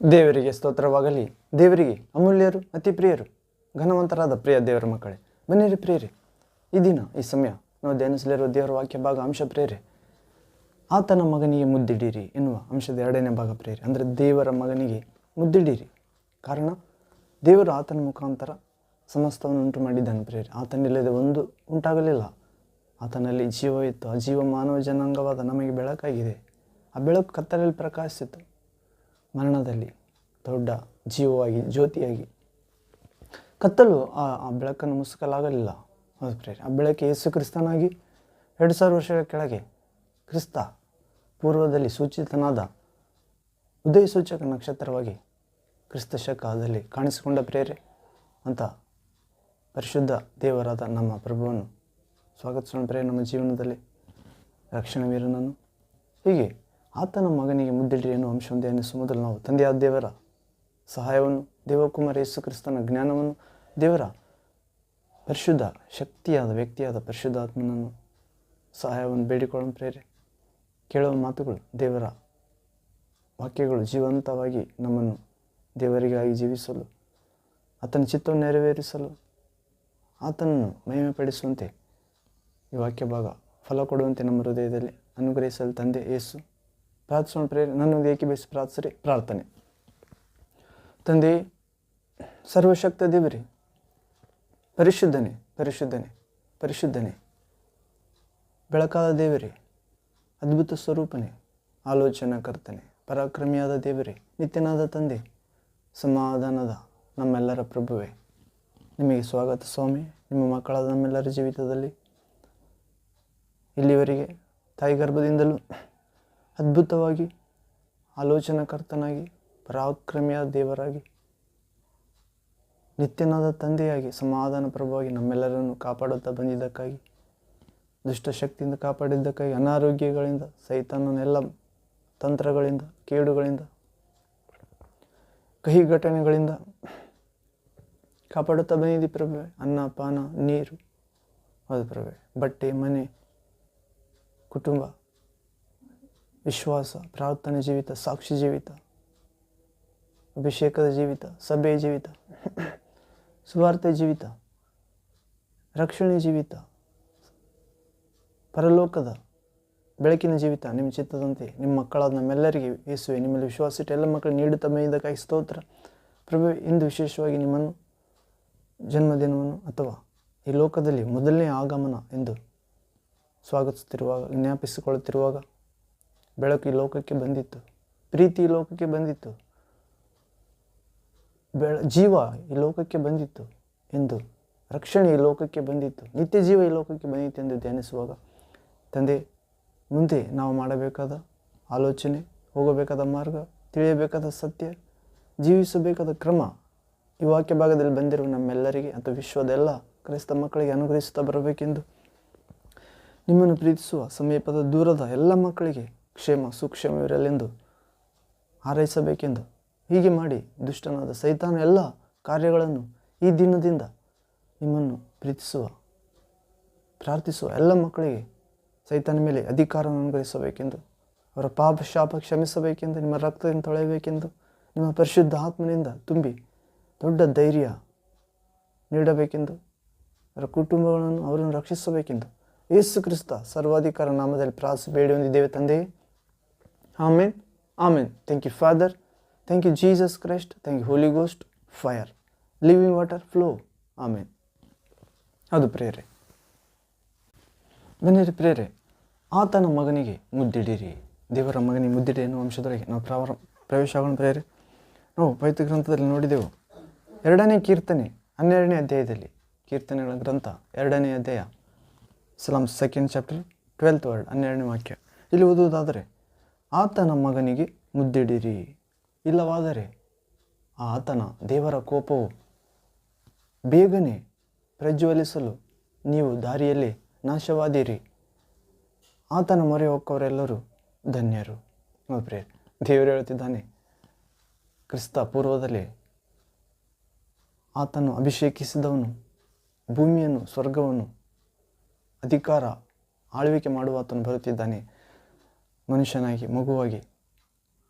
ದೇವರಿಗೆ ಸ್ತೋತ್ರವಾಗಲಿ. ದೇವರಿಗೆ ಅಮೂಲ್ಯರು, ಅತಿ ಪ್ರಿಯರು, ಘನವಂತರಾದ ಪ್ರಿಯ ದೇವರ ಮಕ್ಕಳೇ, ಬನ್ನಿರಿ ಪ್ರಿಯರೇ. ಈ ದಿನ ಈ ಸಮಯ ನಾವು ಧ್ಯಾನಿಸಲಿರುವ ದೇವರ ವಾಕ್ಯ ಭಾಗ ಅಂಶ ಪ್ರಿಯರೇ, ಆತನ ಮಗನಿಗೆ ಮುದ್ದಿಡಿರಿ ಎನ್ನುವ ಅಂಶದ 2ನೇ ಭಾಗ ಪ್ರಿಯರೇ. ಅಂದರೆ ದೇವರ ಮಗನಿಗೆ ಮುದ್ದಿಡಿರಿ. ಕಾರಣ ದೇವರು ಆತನ ಮುಖಾಂತರ ಸಮಸ್ತವನ್ನು ಉಂಟು ಮಾಡಿದ್ದಾನೆ ಪ್ರಿಯರೇ. ಆತನಿಲ್ಲದೆ ಒಂದು ಉಂಟಾಗಲಿಲ್ಲ. ಆತನಲ್ಲಿ ಜೀವವಿತ್ತು. ಆ ಜೀವ ಮಾನವ ಜನಾಂಗವಾದ ನಮಗೆ ಬೆಳಕಾಗಿದೆ. ಆ ಬೆಳಕು ಕತ್ತಲಲ್ಲಿ ಪ್ರಕಾಶಿಸಿತು. ಮರಣದಲ್ಲಿ ದೊಡ್ಡ ಜೀವವಾಗಿ, ಜ್ಯೋತಿಯಾಗಿ ಕತ್ತಲು ಆ ಬೆಳಕನ್ನು ಮುಸುಕಲಾಗಲಿಲ್ಲ. ಹೌದು ಪ್ರಿಯರೇ, ಆ ಬೆಳಕು ಯೇಸು ಕ್ರಿಸ್ತನಾಗಿ 2000 ವರ್ಷಗಳ ಕೆಳಗೆ ಕ್ರಿಸ್ತ ಪೂರ್ವದಲ್ಲಿ ಸೂಚಿತನಾದ ಉದಯ ಸೂಚಕ ನಕ್ಷತ್ರವಾಗಿ ಕ್ರಿಸ್ತ ಶಕದಲ್ಲಿ ಕಾಣಿಸಿಕೊಂಡ ಪ್ರಿಯರೇ. ಅಂತ ಪರಿಶುದ್ಧ ದೇವರಾದ ನಮ್ಮ ಪ್ರಭುವನ್ನು ಸ್ವಾಗತಿಸೋಣ ಪ್ರಿಯರೇ. ನಮ್ಮ ಜೀವನದಲ್ಲಿ ರಕ್ಷಣೆ ವೀರನನ್ನು ಹೀಗೆ ಆತನ ಮಗನಿಗೆ ಮುದ್ದಿಡಿರಿ ಎನ್ನುವ ಅಂಶವನ್ನು ಧ್ಯಾನಿಸುವ ಮೊದಲು ನಾವು ತಂದೆಯಾದ ದೇವರ ಸಹಾಯವನ್ನು, ದೇವಕುಮಾರ ಯೇಸು ಕ್ರಿಸ್ತನ ಜ್ಞಾನವನ್ನು, ದೇವರ ಪರಿಶುದ್ಧ ಶಕ್ತಿಯಾದ ವ್ಯಕ್ತಿಯಾದ ಪರಿಶುದ್ಧಾತ್ಮನನ್ನು ಸಹಾಯವನ್ನು ಬೇಡಿಕೊಳ್ಳೋಣ ಪ್ರೇರೆ. ಕೇಳುವ ಮಾತುಗಳು, ದೇವರ ವಾಕ್ಯಗಳು ಜೀವಂತವಾಗಿ ನಮ್ಮನ್ನು ದೇವರಿಗಾಗಿ ಜೀವಿಸಲು, ಆತನ ಚಿತ್ತವನ್ನು ನೆರವೇರಿಸಲು, ಆತನನ್ನು ಮಹಿಮೆಪಡಿಸುವಂತೆ ಈ ವಾಕ್ಯ ಭಾಗ ಫಲ ಕೊಡುವಂತೆ ನಮ್ಮ ಹೃದಯದಲ್ಲಿ ಅನುಗ್ರಹಿಸಲು ತಂದೆ ಯೇಸು ಪ್ರಾರ್ಥಿಸೋಣ ಪ್ರೇರೆ. ನನ್ನೊಂದು ಏಕೀಭವಿಸಿ ಪ್ರಾರ್ಥಿಸ್ರಿ. ಪ್ರಾರ್ಥನೆ. ತಂದೆ ಸರ್ವಶಕ್ತ ದೇವರೇ, ಪರಿಶುದ್ಧನೇ ಪರಿಶುದ್ಧನೇ ಪರಿಶುದ್ಧನೇ, ಬೆಳಕಾದ ದೇವರೇ, ಅದ್ಭುತ ಸ್ವರೂಪನೇ, ಆಲೋಚನಾಕರ್ತನೆ, ಪರಾಕ್ರಮಿಯಾದ ದೇವರೇ, ನಿತ್ಯನಾದ ತಂದೆ, ಸಮಾಧಾನದ ನಮ್ಮೆಲ್ಲರ ಪ್ರಭುವೇ, ನಿಮಗೆ ಸ್ವಾಗತ ಸ್ವಾಮಿ. ನಿಮ್ಮ ಮಕ್ಕಳಾದ ನಮ್ಮೆಲ್ಲರ ಜೀವಿತದಲ್ಲಿ ಇಲ್ಲಿವರೆಗೆ ತಾಯಿ ಗರ್ಭದಿಂದಲೂ ಅದ್ಭುತವಾಗಿ, ಆಲೋಚನಾಕರ್ತನಾಗಿ, ಪರಾಕ್ರಮಿಯಾದ ದೇವರಾಗಿ, ನಿತ್ಯನಾದ ತಂದೆಯಾಗಿ, ಸಮಾಧಾನ ಪ್ರಭುವಾಗಿ ನಮ್ಮೆಲ್ಲರನ್ನು ಕಾಪಾಡುತ್ತಾ ಬಂದಿದ್ದಕ್ಕಾಗಿ, ದುಷ್ಟಶಕ್ತಿಯಿಂದ ಕಾಪಾಡಿದ್ದಕ್ಕಾಗಿ, ಅನಾರೋಗ್ಯಗಳಿಂದ, ಸೈತಾನನೆಲ್ಲ ತಂತ್ರಗಳಿಂದ, ಕೇಡುಗಳಿಂದ, ಕಹಿ ಘಟನೆಗಳಿಂದ ಕಾಪಾಡುತ್ತಾ ಬಂದಿದ್ದಿ ಪ್ರಭುವೆ. ಅನ್ನ ಪಾನ ನೀರು, ಹೌದು ಪ್ರಭುವೆ, ಬಟ್ಟೆ ಮನೆ, ಕುಟುಂಬ, ವಿಶ್ವಾಸ, ಪ್ರಾರ್ಥನೆ ಜೀವಿತ, ಸಾಕ್ಷಿ ಜೀವಿತ, ಅಭಿಷೇಕದ ಜೀವಿತ, ಸಭೆಯ ಜೀವಿತ, ಸುವಾರ್ತೆ ಜೀವಿತ, ರಕ್ಷಣೆ ಜೀವಿತ, ಪರಲೋಕದ ಬೆಳಕಿನ ಜೀವಿತ, ನಿಮ್ಮ ಚಿತ್ತದಂತೆ ನಿಮ್ಮ ಮಕ್ಕಳಾದ ನಮ್ಮೆಲ್ಲರಿಗೆ ಯೇಸುವೆ ನಿಮ್ಮಲ್ಲಿ ವಿಶ್ವಾಸ ಇಟ್ಟು ಎಲ್ಲ ಮಕ್ಕಳು ನೀಡುತ್ತಾ ಬಂದಿದ್ದಕ್ಕಾಗಿ ಸ್ತೋತ್ರ ಪ್ರಭು. ಇಂದು ವಿಶೇಷವಾಗಿ ನಿಮ್ಮನ್ನು ಜನ್ಮದಿನವನ್ನು ಅಥವಾ ಈ ಲೋಕದಲ್ಲಿ ಮೊದಲನೇ ಆಗಮನ ಎಂದು ಸ್ವಾಗತಿಸುತ್ತಿರುವಾಗ, ಜ್ಞಾಪಿಸಿಕೊಳ್ಳುತ್ತಿರುವಾಗ, ಬೆಳಕು ಈ ಲೋಕಕ್ಕೆ ಬಂದಿತ್ತು, ಪ್ರೀತಿ ಈ ಲೋಕಕ್ಕೆ ಬಂದಿತ್ತು, ಜೀವ ಈ ಲೋಕಕ್ಕೆ ಬಂದಿತ್ತು ಎಂದು, ರಕ್ಷಣೆ ಈ ಲೋಕಕ್ಕೆ ಬಂದಿತ್ತು, ನಿತ್ಯ ಜೀವ ಈ ಲೋಕಕ್ಕೆ ಬಂದಿತ್ತು ಎಂದು ಧ್ಯಾನಿಸುವಾಗ ತಂದೆ, ಮುಂದೆ ನಾವು ಮಾಡಬೇಕಾದ ಆಲೋಚನೆ, ಹೋಗಬೇಕಾದ ಮಾರ್ಗ, ತಿಳಿಯಬೇಕಾದ ಸತ್ಯ, ಜೀವಿಸಬೇಕಾದ ಕ್ರಮ ಈ ವಾಕ್ಯ ಭಾಗದಲ್ಲಿ ಬಂದಿರುವ ನಮ್ಮೆಲ್ಲರಿಗೆ ಅಥವಾ ವಿಶ್ವದ ಎಲ್ಲ ಕ್ರೈಸ್ತ ಮಕ್ಕಳಿಗೆ ಅನುಗ್ರಹಿಸುತ್ತಾ ಬರಬೇಕೆಂದು, ನಿಮ್ಮನ್ನು ಪ್ರೀತಿಸುವ ಸಮೀಪದ ದೂರದ ಎಲ್ಲ ಮಕ್ಕಳಿಗೆ ಕ್ಷೇಮ ಸುಕ್ಷೇಮವಿರಲೆಂದು ಹಾರೈಸಬೇಕೆಂದು, ಹೀಗೆ ಮಾಡಿ ದುಷ್ಟನಾದ ಸೈತಾನ ಎಲ್ಲ ಕಾರ್ಯಗಳನ್ನು ಈ ದಿನದಿಂದ ನಿಮ್ಮನ್ನು ಪ್ರೀತಿಸುವ ಪ್ರಾರ್ಥಿಸುವ ಎಲ್ಲ ಮಕ್ಕಳಿಗೆ ಸೈತಾನ ಮೇಲೆ ಅಧಿಕಾರವನ್ನು ಅನುಗ್ರಹಿಸಬೇಕೆಂದು, ಅವರ ಪಾಪ ಶಾಪ ಕ್ಷಮಿಸಬೇಕೆಂದು, ನಿಮ್ಮ ರಕ್ತದಿಂದ ತೊಳೆಯಬೇಕೆಂದು, ನಿಮ್ಮ ಪರಿಶುದ್ಧ ಆತ್ಮನಿಂದ ತುಂಬಿ ದೊಡ್ಡ ಧೈರ್ಯ ನೀಡಬೇಕೆಂದು, ಅವರ ಕುಟುಂಬಗಳನ್ನು ಅವರನ್ನು ರಕ್ಷಿಸಬೇಕೆಂದು ಯೇಸು ಕ್ರಿಸ್ತ ಸರ್ವಾಧಿಕಾರ ನಾಮದಲ್ಲಿ ಪ್ರಾರ್ಥಿಸಿ ಬೇಡಿ ಹೊಂದಿದ್ದೇವೆ ತಂದೆಯೇ. Amen amen. Thank you father, thank you Jesus Christ, thank you holy ghost, fire, living water flow. Amen. ಹೌದು ಪ್ರೇರೆ, ಬನ್ನಿರಿ ಪ್ರೇರೆ. ಆತನ ಮಗನಿಗೆ ಮುದ್ದಿಡಿರಿ, ದೇವರ ಮಗನಿಗೆ ಮುದ್ದಿಡಿ ಎನ್ನುವ ಅಂಶದೊಳಗೆ ನಾವು ಪ್ರವೇಶ ಆಗೋಣ ಪ್ರೇರೆ. ನಾವು ಪವಿತ್ರ ಗ್ರಂಥದಲ್ಲಿ ನೋಡಿದೆವು 2ನೇ ಕೀರ್ತನೆ 12ನೇ ಅಧ್ಯಾಯದಲ್ಲಿ, ಕೀರ್ತನೆಗಳ ಗ್ರಂಥ 2ನೇ ಅಧ್ಯಾಯ, Psalms 2nd chapter 12th word 12ನೇ ವಾಕ್ಯ. ಇಲ್ಲಿ ಓದುವುದಾದರೆ, ಆತನ ಮಗನಿಗೆ ಮುದ್ದಿಡಿರಿ, ಇಲ್ಲವಾದರೆ ಆತನ ದೇವರ ಕೋಪವು ಬೇಗನೆ ಪ್ರಜ್ವಲಿಸಲು ನೀವು ದಾರಿಯಲ್ಲಿ ನಾಶವಾದಿರಿ. ಆತನ ಮೊರೆ ಹೊಕ್ಕವರೆಲ್ಲರೂ ಧನ್ಯರು. ಪ್ರಿಯ ದೇವರು ಹೇಳ್ತಿದ್ದಾನೆ, ಕ್ರಿಸ್ತ ಪೂರ್ವದಲ್ಲಿ ಆತನು ಅಭಿಷೇಕಿಸಿದವನು ಭೂಮಿಯನ್ನು, ಸ್ವರ್ಗವನ್ನು, ಅಧಿಕಾರ, ಆಳ್ವಿಕೆ ಮಾಡುವ ಆತನು ಬರುತ್ತಿದ್ದಾನೆ. ಮನುಷ್ಯನಾಗಿ, ಮಗುವಾಗಿ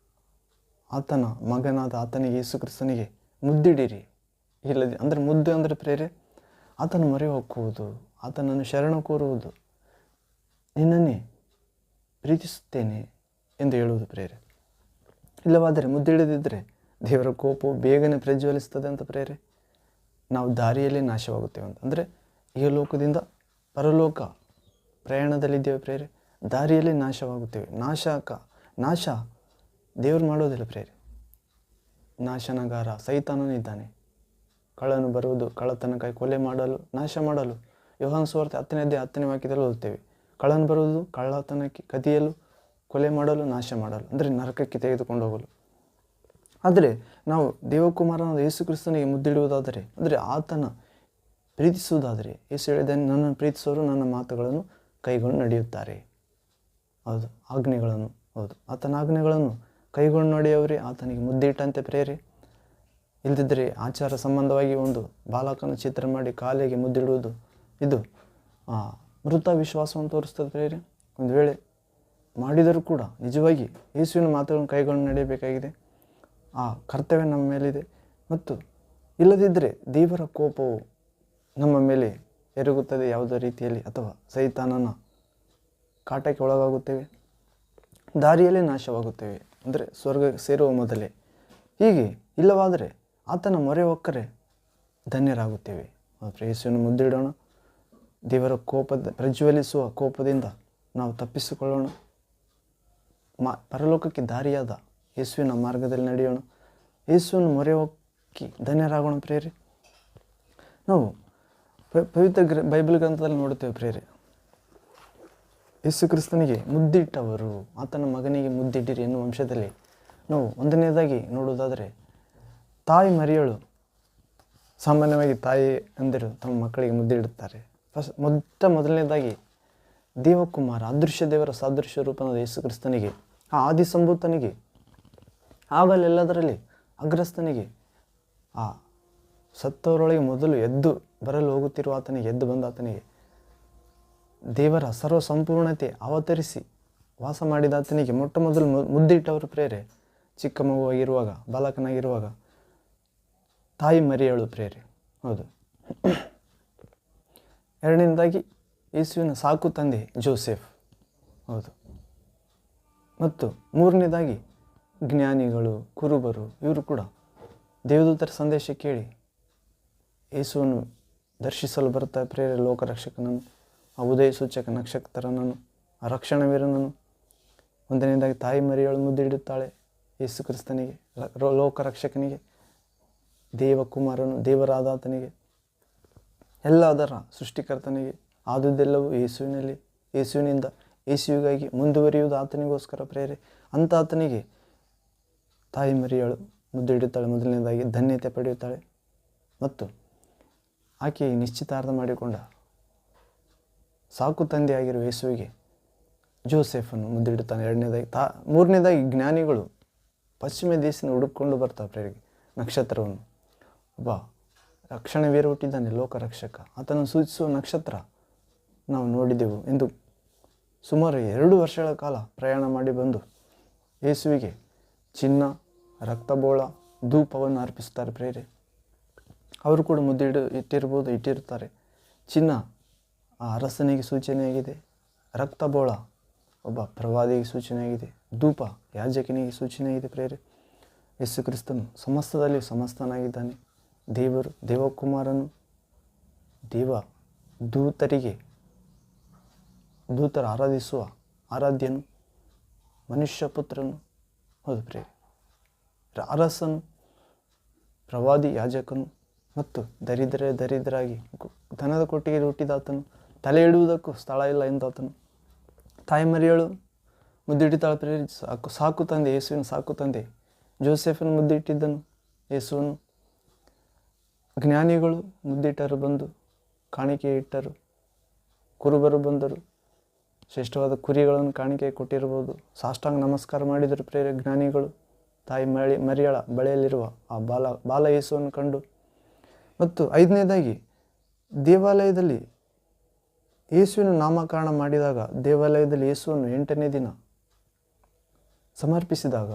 ಆತನ ಮಗನಾದ ಆತನಿಗೆ ಯೇಸು ಕ್ರಿಸ್ತನಿಗೆ ಮುದ್ದಿಡಿರಿ. ಇಲ್ಲದೆ ಅಂದರೆ ಮುದ್ದು ಅಂದರೆ ಪ್ರೇರೆ ಆತನ ಮೊರೆ ಹೊಕ್ಕುವುದು, ಆತನನ್ನು ಶರಣ ಕೋರುವುದು, ನಿನ್ನನ್ನೇ ಪ್ರೀತಿಸುತ್ತೇನೆ ಎಂದು ಹೇಳುವುದು ಪ್ರೇರೆ. ಇಲ್ಲವಾದರೆ ಮುದ್ದಿಡದಿದ್ದರೆ ದೇವರ ಕೋಪವು ಬೇಗನೆ ಪ್ರಜ್ವಲಿಸ್ತದೆ ಅಂತ ಪ್ರೇರೆ. ನಾವು ದಾರಿಯಲ್ಲಿ ನಾಶವಾಗುತ್ತೇವೆ ಅಂತ ಅಂದರೆ ಈ ಲೋಕದಿಂದ ಪರಲೋಕ ಪ್ರಯಾಣದಲ್ಲಿದ್ದೇವೆ ಪ್ರೇರೆ. ದಾರಿಯಲ್ಲಿ ನಾಶವಾಗುತ್ತೇವೆ. ನಾಶ ದೇವರು ಮಾಡೋದಿಲ್ಲ ಪ್ರೇರೆ. ನಾಶನಗಾರ ಸೈತಾನನಿದ್ದಾನೆ. ಕಳ್ಳನು ಬರುವುದು ಕಳ್ಳತನಕ್ಕಾಗಿ, ಕೊಲೆ ಮಾಡಲು, ನಾಶ ಮಾಡಲು. ಯೋಹಾನ ಸುವಾರ್ತೆ 10ನೇ ವಾಕ್ಯದಲ್ಲಿ ಓದುತ್ತೇವೆ. ಕಳ್ಳನು ಬರುವುದು ಕಳ್ಳತನಕ್ಕೆ, ಕದಿಯಲು, ಕೊಲೆ ಮಾಡಲು, ನಾಶ ಮಾಡಲು, ಅಂದರೆ ನರಕಕ್ಕೆ ತೆಗೆದುಕೊಂಡು ಹೋಗಲು. ಆದರೆ ನಾವು ದೇವಕುಮಾರನಾದ ಯೇಸು ಕ್ರಿಸ್ತನಿಗೆ ಮುದ್ದಿಡುವುದಾದರೆ, ಅಂದರೆ ಆತನ ಪ್ರೀತಿಸುವುದಾದರೆ, ಯೇಸು ಹೇಳಿದ್ದಾನೆ, ನನ್ನನ್ನು ಪ್ರೀತಿಸುವವರು ನನ್ನ ಮಾತುಗಳನ್ನು ಕೈಗೊಂಡು ನಡೆಯುತ್ತಾರೆ. ಹೌದು, ಆಜ್ಞೆಗಳನ್ನು, ಹೌದು, ಆತನ ಆಜ್ಞೆಗಳನ್ನು ಕೈಗೊಂಡು ನಡೆಯುವವರೇ ಆತನಿಗೆ ಮುದ್ದಿಟ್ಟಂತೆ ಪ್ರೇರೆ. ಇಲ್ಲದಿದ್ದರೆ ಆಚಾರ ಸಂಬಂಧವಾಗಿ ಒಂದು ಬಾಲಕನ ಚಿತ್ರ ಮಾಡಿ ಕಾಲಿಗೆ ಮುದ್ದಿಡುವುದು ಇದು ಮೃತ ವಿಶ್ವಾಸವನ್ನು ತೋರಿಸ್ತದೆ ಪ್ರೇರೆ. ಒಂದು ವೇಳೆ ಮಾಡಿದರೂ ಕೂಡ ನಿಜವಾಗಿ ಯೇಸುವಿನ ಮಾತುಗಳನ್ನು ಕೈಗೊಂಡು ನಡೆಯಬೇಕಾಗಿದೆ. ಆ ಕರ್ತವ್ಯ ನಮ್ಮ ಮೇಲಿದೆ. ಮತ್ತು ಇಲ್ಲದಿದ್ದರೆ ದೇವರ ಕೋಪವು ನಮ್ಮ ಮೇಲೆ ಎರಗುತ್ತದೆ ಯಾವುದೇ ರೀತಿಯಲ್ಲಿ, ಅಥವಾ ಸೈತಾನನ ಕಾಟಕ್ಕೆ ಒಳಗಾಗುತ್ತೇವೆ, ದಾರಿಯಲ್ಲೇ ನಾಶವಾಗುತ್ತೇವೆ, ಅಂದರೆ ಸ್ವರ್ಗ ಸೇರುವ ಮೊದಲೇ. ಹೀಗೆ ಇಲ್ಲವಾದರೆ ಆತನ ಮೊರೆ ಹೊಕ್ಕರೆ ಧನ್ಯರಾಗುತ್ತೇವೆ. ಯೇಸುವನ್ನು ಮುದ್ದಿಡೋಣ. ದೇವರ ಪ್ರಜ್ವಲಿಸುವ ಕೋಪದಿಂದ ನಾವು ತಪ್ಪಿಸಿಕೊಳ್ಳೋಣ. ಪರಲೋಕಕ್ಕೆ ದಾರಿಯಾದ ಯೇಸುವಿನ ಮಾರ್ಗದಲ್ಲಿ ನಡೆಯೋಣ. ಯೇಸುವನ್ನು ಮೊರೆ ಹೊಕ್ಕಿ ಧನ್ಯರಾಗೋಣ ಪ್ರೇರೆ. ನಾವು ಪವಿತ್ರ ಬೈಬಲ್ ಗ್ರಂಥದಲ್ಲಿ ನೋಡುತ್ತೇವೆ ಪ್ರೇರೆ. ಯೇಸು ಕ್ರಿಸ್ತನಿಗೆ ಮುದ್ದಿಟ್ಟವರು, ಆತನ ಮಗನಿಗೆ ಮುದ್ದಿಟ್ಟಿರಿ ಎನ್ನುವ ಅಂಶದಲ್ಲಿ ನಾವು ಒಂದನೇದಾಗಿ ನೋಡುವುದಾದರೆ, ತಾಯಿ ಮರಿಯಳು ಸಾಮಾನ್ಯವಾಗಿ ತಾಯಿ ಅಂದಿರು ತಮ್ಮ ಮಕ್ಕಳಿಗೆ ಮುದ್ದಿಡುತ್ತಾರೆ. ಮೊದಲನೇದಾಗಿ ದೇವಕುಮಾರ, ಅದೃಶ್ಯ ದೇವರ ಸಾದೃಶ್ಯ ರೂಪನಾದ ಯೇಸು ಕ್ರಿಸ್ತನಿಗೆ, ಆ ಆದಿಸಂಭೂತನಿಗೆ, ಆಗಲೆಲ್ಲದರಲ್ಲಿ ಅಗ್ರಸ್ತನಿಗೆ, ಆ ಸತ್ತವರೊಳಗೆ ಮೊದಲು ಎದ್ದು ಬರಲು ಹೋಗುತ್ತಿರುವ ಆತನಿಗೆ, ಎದ್ದು ಬಂದ ಆತನಿಗೆ, ದೇವರ ಸರ್ವ ಸಂಪೂರ್ಣತೆ ಅವತರಿಸಿ ವಾಸ ಮಾಡಿದ ಆತನಿಗೆ ಮೊಟ್ಟ ಮೊದಲು ಮುದ್ದಿಟ್ಟವರು ಪ್ರೇರೆ. ಚಿಕ್ಕ ಮಗುವಾಗಿರುವಾಗ, ಬಾಲಕನಾಗಿರುವಾಗ ತಾಯಿ ಮರಿಯಳು ಪ್ರೇರೆ. ಹೌದು. ಎರಡನೇದಾಗಿ ಯೇಸುವಿನ ಸಾಕು ತಂದೆ ಜೋಸೆಫ್. ಹೌದು. ಮತ್ತು ಮೂರನೇದಾಗಿ ಜ್ಞಾನಿಗಳು, ಕುರುಬರು, ಇವರು ಕೂಡ ದೇವದೂತರ ಸಂದೇಶ ಕೇಳಿ ಯೇಸುವನ್ನು ದರ್ಶಿಸಲು ಬರ್ತಾರೆ ಪ್ರೇರೆ. ಲೋಕರಕ್ಷಕನನ್ನು, ಆ ಉದಯ ಸೂಚಕ ನಕ್ಷತ್ರನನ್ನು, ಆ ರಕ್ಷಣವೀರನನ್ನು. ಒಂದನೇದಾಗಿ ತಾಯಿ ಮರಿಯಳು ಮುದ್ದಿಡುತ್ತಾಳೆ ಯೇಸು ಕ್ರಿಸ್ತನಿಗೆ, ಲೋಕರಕ್ಷಕನಿಗೆ, ದೇವಕುಮಾರನು, ದೇವರಾದಾತನಿಗೆ, ಎಲ್ಲದರ ಸೃಷ್ಟಿಕರ್ತನಿಗೆ. ಆದುದೆಲ್ಲವೂ ಯೇಸುವಿನಲ್ಲಿ, ಯೇಸುವಿನಿಂದ, ಯೇಸುವಿಗಾಗಿ ಮುಂದುವರಿಯುವುದು ಆತನಿಗೋಸ್ಕರ ಪ್ರೇರೆ. ಅಂಥ ಆತನಿಗೆ ತಾಯಿ ಮರಿಯಳು ಮುದ್ದಿಡುತ್ತಾಳೆ. ಮೊದಲನೇದಾಗಿ ಧನ್ಯತೆ ಪಡೆಯುತ್ತಾಳೆ. ಮತ್ತು ಆಕೆಗೆ ನಿಶ್ಚಿತಾರ್ಥ ಮಾಡಿಕೊಂಡ ಸಾಕು ತಂದೆಯಾಗಿರುವ ಯೇಸುವಿಗೆ ಜೋಸೆಫನ್ನು ಮುದ್ದಿಡುತ್ತಾನೆ. ಎರಡನೇದಾಗಿ ಮೂರನೇದಾಗಿ ಜ್ಞಾನಿಗಳು ಪಶ್ಚಿಮ ದೇಶದಿಂದ ಹುಡುಕೊಂಡು ಬರ್ತಾರೆ ಪ್ರೇರಿಗೆ ನಕ್ಷತ್ರವನ್ನು. ಒಬ್ಬ ರಕ್ಷಣೆ ವೀರ ಹುಟ್ಟಿದ್ದಾನೆ, ಲೋಕರಕ್ಷಕ, ಆತನನ್ನು ಸೂಚಿಸುವ ನಕ್ಷತ್ರ ನಾವು ನೋಡಿದೆವು ಎಂದು ಸುಮಾರು 2 ವರ್ಷಗಳ ಕಾಲ ಪ್ರಯಾಣ ಮಾಡಿ ಬಂದು ಯೇಸುವಿಗೆ ಚಿನ್ನ, ರಕ್ತಬೋಳ, ಧೂಪವನ್ನು ಅರ್ಪಿಸುತ್ತಾರೆ ಪ್ರೇರೆ. ಅವರು ಕೂಡ ಇಟ್ಟಿರುತ್ತಾರೆ. ಚಿನ್ನ ಆ ಅರಸನಿಗೆ ಸೂಚನೆಯಾಗಿದೆ, ರಕ್ತಬೋಳ ಒಬ್ಬ ಪ್ರವಾದಿಗೆ ಸೂಚನೆಯಾಗಿದೆ, ಧೂಪ ಯಾಜಕನಿಗೆ ಸೂಚನೆಯಾಗಿದೆ ಪ್ರೇರೆ. ಯೇಸು ಕ್ರಿಸ್ತನು ಸಮಸ್ತದಲ್ಲಿ ಸಮಸ್ತನಾಗಿದ್ದಾನೆ. ದೇವರು, ದೇವಕುಮಾರನು, ದೂತರ ಆರಾಧಿಸುವ ಆರಾಧ್ಯನು, ಮನುಷ್ಯ ಪುತ್ರನು, ಹೌದು ಪ್ರೇರೆ, ಅರಸನು, ಪ್ರವಾದಿ, ಯಾಜಕನು, ಮತ್ತು ದರಿದ್ರಾಗಿ ದನದ ಕೊಟ್ಟಿಗೆ ಹುಟ್ಟಿದಾತನು, ತಲೆ ಇಡುವುದಕ್ಕೂ ಸ್ಥಳ ಇಲ್ಲ ಎಂದಾತನು. ತಾಯಿ ಮರಿಯಳು ಮುದ್ದಿಟ್ಟಿದ್ದಾಳೆ ಪ್ರೇರೆ. ಸಾಕು ತಂದೆ, ಯೇಸುವಿನ ಸಾಕು ತಂದೆ ಜೋಸೆಫನು ಮುದ್ದಿಟ್ಟಿದ್ದನು ಯೇಸುವನ್ನು. ಜ್ಞಾನಿಗಳು ಮುದ್ದಿಟ್ಟರು, ಬಂದು ಕಾಣಿಕೆ ಇಟ್ಟರು. ಕುರುಬರು ಬಂದರು, ಶ್ರೇಷ್ಠವಾದ ಕುರಿಗಳನ್ನು ಕಾಣಿಕೆ ಕೊಟ್ಟಿರಬಹುದು. ಸಾಷ್ಟಾಂಗ ನಮಸ್ಕಾರ ಮಾಡಿದರು ಪ್ರೇರೆ ಜ್ಞಾನಿಗಳು. ತಾಯಿ ಮರಿಯಳ ಬಳಿಯಲ್ಲಿರುವ ಆ ಬಾಲ ಯೇಸುವನ್ನು ಕಂಡು. ಮತ್ತು 5ನೇದಾಗಿ ದೇವಾಲಯದಲ್ಲಿ ಯೇಸುವಿನ ನಾಮಕರಣ ಮಾಡಿದಾಗ, ದೇವಾಲಯದಲ್ಲಿ ಯೇಸುವನ್ನು 8ನೇ ದಿನ ಸಮರ್ಪಿಸಿದಾಗ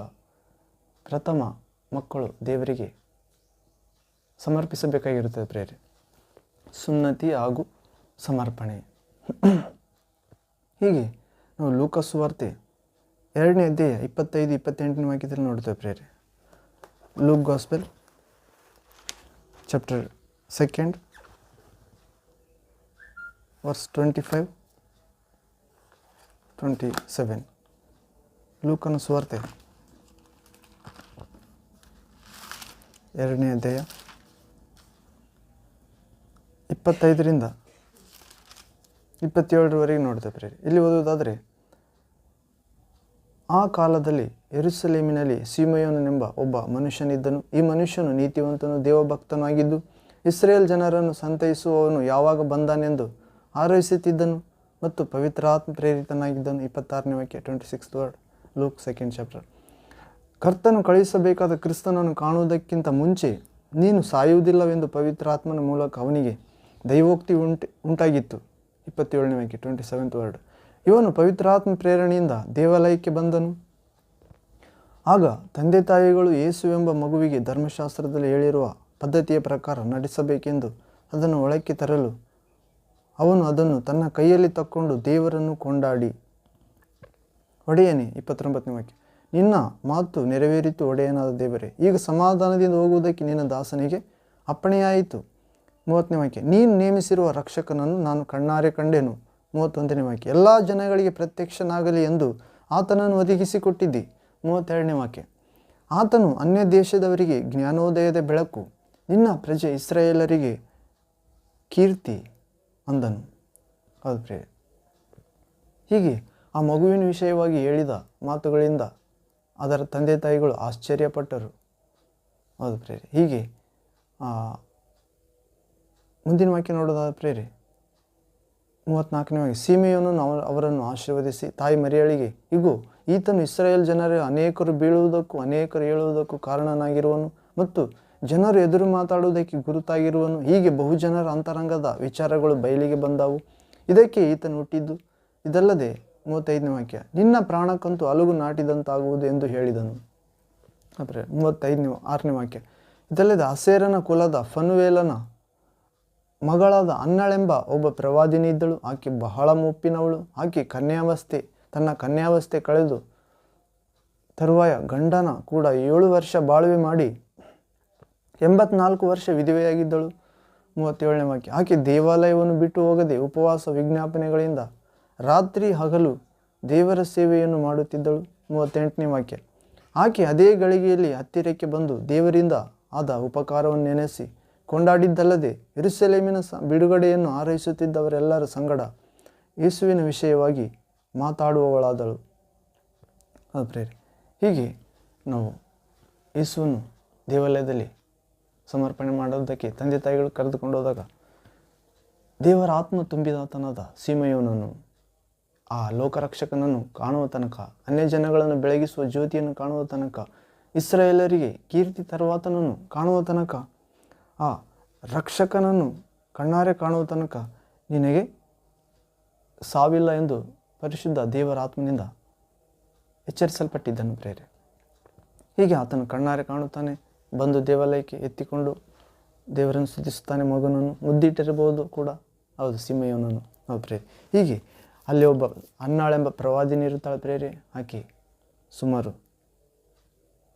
ಪ್ರಥಮ ಮಕ್ಕಳು ದೇವರಿಗೆ ಸಮರ್ಪಿಸಬೇಕಾಗಿರುತ್ತದೆ ಪ್ರೇರೆ. ಸುನ್ನತಿ ಹಾಗೂ ಸಮರ್ಪಣೆ. ಹೀಗೆ ನಾವು ಲೂಕ ಸುವಾರ್ತೆ 2ನೇ ಅಧ್ಯಾಯ 25-28ನೇ ವಾಕ್ಯದಲ್ಲಿ ನೋಡ್ತೇವೆ ಪ್ರೇರೆ. Luke gospel chapter 2 verse 25-27. ಲೂಕನ ಸುವಾರ್ತೆ 2ನೇ ಅಧ್ಯಾಯ 25-27 ನೋಡ್ತೇವೆ ಪ್ರೇರೆ. ಇಲ್ಲಿ ಓದುವುದಾದರೆ, ಆ ಕಾಲದಲ್ಲಿ ಯೆರೂಸಲೇಮಿನಲ್ಲಿ ಸಿಮೆಯೋನನೆಂಬ ಒಬ್ಬ ಮನುಷ್ಯನಿದ್ದನು. ಈ ಮನುಷ್ಯನು ನೀತಿವಂತನು, ದೇವಭಕ್ತನೂ ಆಗಿದ್ದು ಇಸ್ರಾಯೇಲ್ ಜನರನ್ನು ಸಂತೈಸುವವನು ಯಾವಾಗ ಬಂದಾನೆಂದು ಹಾರೈಸುತ್ತಿದ್ದನು ಮತ್ತು ಪವಿತ್ರಾತ್ಮ ಪ್ರೇರಿತನಾಗಿದ್ದನು. 26ನೇ ವಾಕ್ಯ 26th word, luke 2nd chapter. ಕರ್ತನು ಕಳುಹಿಸಬೇಕಾದ ಕ್ರಿಸ್ತನನ್ನು ಕಾಣುವುದಕ್ಕಿಂತ ಮುಂಚೆ ನೀನು ಸಾಯುವುದಿಲ್ಲವೆಂದು ಪವಿತ್ರಾತ್ಮನ ಮೂಲಕ ಅವನಿಗೆ ದೈವೋಕ್ತಿ ಉಂಟಾಗಿತ್ತು. 27ನೇ ವಾಕ್ಯ 27th ವರ್ಡ್. ಇವನು ಪವಿತ್ರಾತ್ಮ ಪ್ರೇರಣೆಯಿಂದ ದೇವಾಲಯಕ್ಕೆ ಬಂದನು. ಆಗ ತಂದೆ ತಾಯಿಗಳು ಯೇಸುವೆಂಬ ಮಗುವಿಗೆ ಧರ್ಮಶಾಸ್ತ್ರದಲ್ಲಿ ಹೇಳಿರುವ ಪದ್ಧತಿಯ ಪ್ರಕಾರ ನಡೆಸಬೇಕೆಂದು ಅದನ್ನು ಒಳಕ್ಕೆ ತರಲು ಅವನು ಅದನ್ನು ತನ್ನ ಕೈಯಲ್ಲಿ ತಕ್ಕೊಂಡು ದೇವರನ್ನು ಕೊಂಡಾಡಿ, ಒಡೆಯನೇ, 29ನೇ ವಾಕ್ಯ, ನಿನ್ನ ಮಾತು ನೆರವೇರಿತು ಒಡೆಯನಾದ ದೇವರೇ, ಈಗ ಸಮಾಧಾನದಿಂದ ಹೋಗುವುದಕ್ಕೆ ನಿನ್ನ ದಾಸನಿಗೆ ಅಪ್ಪಣೆಯಾಯಿತು. 30ನೇ ವಾಕ್ಯ, ನೀನು ನೇಮಿಸಿರುವ ರಕ್ಷಕನನ್ನು ನಾನು ಕಣ್ಣಾರೆ ಕಂಡೆನು. 31ನೇ ವಾಕ್ಯ, ಎಲ್ಲ ಜನಗಳಿಗೆ ಪ್ರತ್ಯಕ್ಷನಾಗಲಿ ಎಂದು ಆತನನ್ನು ಒದಗಿಸಿಕೊಟ್ಟಿದ್ದಿ. 32ನೇ ವಾಕ್ಯ, ಆತನು ಅನ್ಯ ದೇಶದವರಿಗೆ ಜ್ಞಾನೋದಯದ ಬೆಳಕು, ನಿನ್ನ ಪ್ರಜೆ ಇಸ್ರಾಯೇಲರಿಗೆ ಕೀರ್ತಿ ಅಂದನು. ಹೌದು ಪ್ರಿಯರೇ, ಹೀಗೆ ಆ ಮಗುವಿನ ವಿಷಯವಾಗಿ ಹೇಳಿದ ಮಾತುಗಳಿಂದ ಅದರ ತಂದೆ ತಾಯಿಗಳು ಆಶ್ಚರ್ಯಪಟ್ಟರು. ಹೌದು ಪ್ರಿಯರೇ, ಹೀಗೆ ಮುಂದಿನ ವಾಕ್ಯ ನೋಡೋದಾದ ಪ್ರಿಯರೇ, 34ನೇ ವಾಕ್ಯ, ಸಿಮೆಯೋನನು ಅವರನ್ನು ಆಶೀರ್ವದಿಸಿ ತಾಯಿ ಮರಿಯಳಿಗೆ, ಇಗೋ, ಈತನು ಇಸ್ರಾಯೇಲ್ ಜನರ ಅನೇಕರು ಬೀಳುವುದಕ್ಕೂ ಅನೇಕರು ಏಳುವುದಕ್ಕೂ ಕಾರಣನಾಗಿರುವನು ಮತ್ತು ಜನರು ಎದುರು ಮಾತಾಡುವುದಕ್ಕೆ ಗುರುತಾಗಿರುವನು. ಹೀಗೆ ಬಹುಜನರ ಅಂತರಂಗದ ವಿಚಾರಗಳು ಬಯಲಿಗೆ ಬಂದವು. ಇದಕ್ಕೆ ಈತನು ಹುಟ್ಟಿದ್ದು. ಇದಲ್ಲದೆ 35ನೇ ವಾಕ್ಯ, ನಿನ್ನ ಪ್ರಾಣಕ್ಕಂತೂ ಅಲುಗು ನಾಟಿದಂತಾಗುವುದು ಎಂದು ಹೇಳಿದನು. 6ನೇ ವಾಕ್ಯ, ಇದಲ್ಲದೆ ಅಸೇರನ ಕುಲದ ಫನುವೇಲನ ಮಗಳಾದ ಅನ್ನಳೆಂಬ ಒಬ್ಬ ಪ್ರವಾದಿನಿ ಇದ್ದಳು. ಆಕೆ ಬಹಳ ಮುಪ್ಪಿನವಳು. ಆಕೆ ತನ್ನ ಕನ್ಯಾವಸ್ಥೆ ಕಳೆದು ತರುವಾಯ ಗಂಡನ ಕೂಡ 7 ವರ್ಷ ಬಾಳ್ವೆ ಮಾಡಿ 84 ವರ್ಷ ವಿಧವೆಯಾಗಿದ್ದಳು. 37ನೇ ವಾಕ್ಯ, ಆಕೆ ದೇವಾಲಯವನ್ನು ಬಿಟ್ಟು ಹೋಗದೆ ಉಪವಾಸ ವಿಜ್ಞಾಪನೆಗಳಿಂದ ರಾತ್ರಿ ಹಗಲು ದೇವರ ಸೇವೆಯನ್ನು ಮಾಡುತ್ತಿದ್ದಳು. 38ನೇ ವಾಕ್ಯ, ಆಕೆ ಅದೇ ಗಳಿಗೆಯಲ್ಲಿ ಹತ್ತಿರಕ್ಕೆ ಬಂದು ದೇವರಿಂದ ಆದ ಉಪಕಾರವನ್ನು ನೆನೆಸಿ ಕೊಂಡಾಡಿದ್ದಲ್ಲದೆ ಯೆರೂಸಲೇಮಿನ ಬಿಡುಗಡೆಯನ್ನು ಹಾರೈಸುತ್ತಿದ್ದವರೆಲ್ಲರ ಸಂಗಡ ಯೇಸುವಿನ ವಿಷಯವಾಗಿ ಮಾತಾಡುವವಳಾದಳು. ಅದು ಪ್ರೇರೆ, ಹೀಗೆ ನಾವು ಯೇಸುವನ್ನು ದೇವಾಲಯದಲ್ಲಿ ಸಮರ್ಪಣೆ ಮಾಡೋದಕ್ಕೆ ತಂದೆ ತಾಯಿಗಳು ಕರೆದುಕೊಂಡು ಹೋದಾಗ ದೇವರ ಆತ್ಮ ತುಂಬಿದಾತನಾದ ಸಿಮೆಯೋನನು ಆ ಲೋಕರಕ್ಷಕನನ್ನು ಕಾಣುವ ತನಕ, ಅನ್ಯ ಜನಗಳನ್ನು ಬೆಳಗಿಸುವ ಜ್ಯೋತಿಯನ್ನು ಕಾಣುವ ತನಕ, ಇಸ್ರಾಯೇಲರಿಗೆ ಕೀರ್ತಿ ತರುವಾತನನ್ನು ಕಾಣುವ ತನಕ, ಆ ರಕ್ಷಕನನ್ನು ಕಣ್ಣಾರೆ ಕಾಣುವ ತನಕ ನಿನಗೆ ಸಾವಿಲ್ಲ ಎಂದು ಪರಿಶುದ್ಧ ದೇವರ ಆತ್ಮನಿಂದ ಎಚ್ಚರಿಸಲ್ಪಟ್ಟಿದ್ದನು ಪ್ರೇರೆ. ಹೀಗೆ ಆತನು ಕಣ್ಣಾರೆ ಕಾಣುತ್ತಾನೆ, ಬಂದು ದೇವಾಲಯಕ್ಕೆ ಎತ್ತಿಕೊಂಡು ದೇವರನ್ನು ಸ್ತುತಿಸುತ್ತಾನೆ. ಮಗನನ್ನು ಮುದ್ದಿಟ್ಟಿರಬಹುದು ಕೂಡ. ಹೌದು, ಸಿಮೆಯೋನನು. ಹೌದು ಪ್ರೇರೆ, ಹೀಗೆ ಅಲ್ಲಿ ಒಬ್ಬ ಅನ್ನಾಳೆಂಬ ಪ್ರವಾದಿನಿ ಇರುತ್ತಾಳೆ ಪ್ರೇರೆ. ಆಕೆ ಸುಮಾರು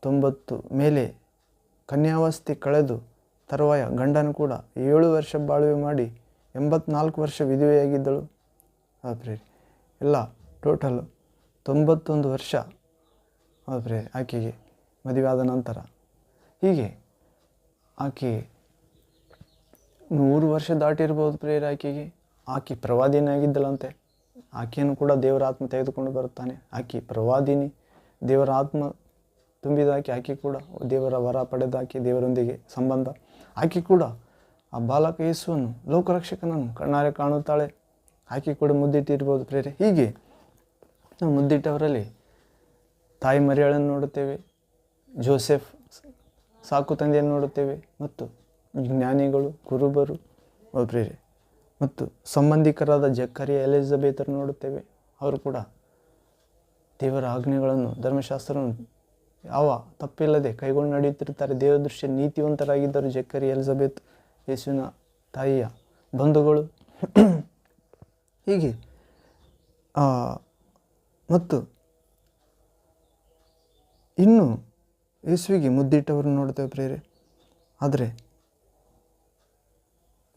90 ಮೇಲೆ ಕನ್ಯಾವಸ್ಥೆ ಕಳೆದು ತರುವಾಯ ಗಂಡನು ಕೂಡ 7 ವರ್ಷ ಬಾಳ್ವೆ ಮಾಡಿ 84 ವರ್ಷ ವಿಧವೆಯಾಗಿದ್ದಳು. ಹೌದು ಪ್ರೇರೆ, ಎಲ್ಲ ಟೋಟಲ್ 91 ವರ್ಷ. ಹೌದು ಪ್ರೇರೆ, ಆಕೆಗೆ ಮದುವೆ ಆದ ನಂತರ. ಹೀಗೆ ಆಕೆ 100 ವರ್ಷ ದಾಟಿರ್ಬೋದು ಪ್ರೇರೆ. ಆಕೆ ಪ್ರವಾದಿನಿ ಆಗಿದ್ದಳಂತೆ. ಆಕೆಯನ್ನು ಕೂಡ ದೇವರ ಆತ್ಮ ತೆಗೆದುಕೊಂಡು ಬರುತ್ತಾನೆ. ಆಕೆ ಪ್ರವಾದಿನಿ, ದೇವರ ಆತ್ಮ ತುಂಬಿದ ಆಕೆ ಕೂಡ ದೇವರ ವರ ಪಡೆದ ದೇವರೊಂದಿಗೆ ಸಂಬಂಧ. ಆಕೆ ಕೂಡ ಆ ಬಾಲಕ ಯೇಸುವನ್ನು, ಲೋಕರಕ್ಷಕನನ್ನು ಕಣ್ಣಾರೆ ಕಾಣುತ್ತಾಳೆ. ಆಕೆ ಕೂಡ ಮುದ್ದಿಟ್ಟಿರ್ಬೋದು ಪ್ರೇರೆ. ಹೀಗೆ ನಾವು ಮುದ್ದಿಟ್ಟವರಲ್ಲಿ ತಾಯಿ ಮರಿಯಳನ್ನು ನೋಡುತ್ತೇವೆ, ಜೋಸೆಫ್ ಸಾಕು ತಂದೆಯನ್ನು ನೋಡುತ್ತೇವೆ, ಮತ್ತು ಜ್ಞಾನಿಗಳು, ಕುರುಬರು ಪ್ರೇರೆ, ಮತ್ತು ಸಂಬಂಧಿಕರಾದ ಜಕ್ಕರಿಯ, ಎಲಿಜಬೆತರನ್ನು ನೋಡುತ್ತೇವೆ. ಅವರು ಕೂಡ ದೇವರ ಆಜ್ಞೆಗಳನ್ನು, ಧರ್ಮಶಾಸ್ತ್ರವನ್ನು ಯಾವ ತಪ್ಪಿಲ್ಲದೆ ಕೈಗೊಂಡು ನಡೆಯುತ್ತಿರುತ್ತಾರೆ. ದೇವರ ದೃಷ್ಟಿ ನೀತಿವಂತರಾಗಿದ್ದರು ಜಕ್ಕರಿ, ಎಲಿಜಬೆತ್, ಯೇಸುವಿನ ತಾಯಿಯ ಬಂಧುಗಳು. ಹೀಗೆ ಮತ್ತು ಇನ್ನು ಯೇಸುವಿಗೆ ಮುದ್ದಿಟ್ಟವರು ನೋಡ್ತೇವೆ ಪ್ರೇರೆ. ಆದರೆ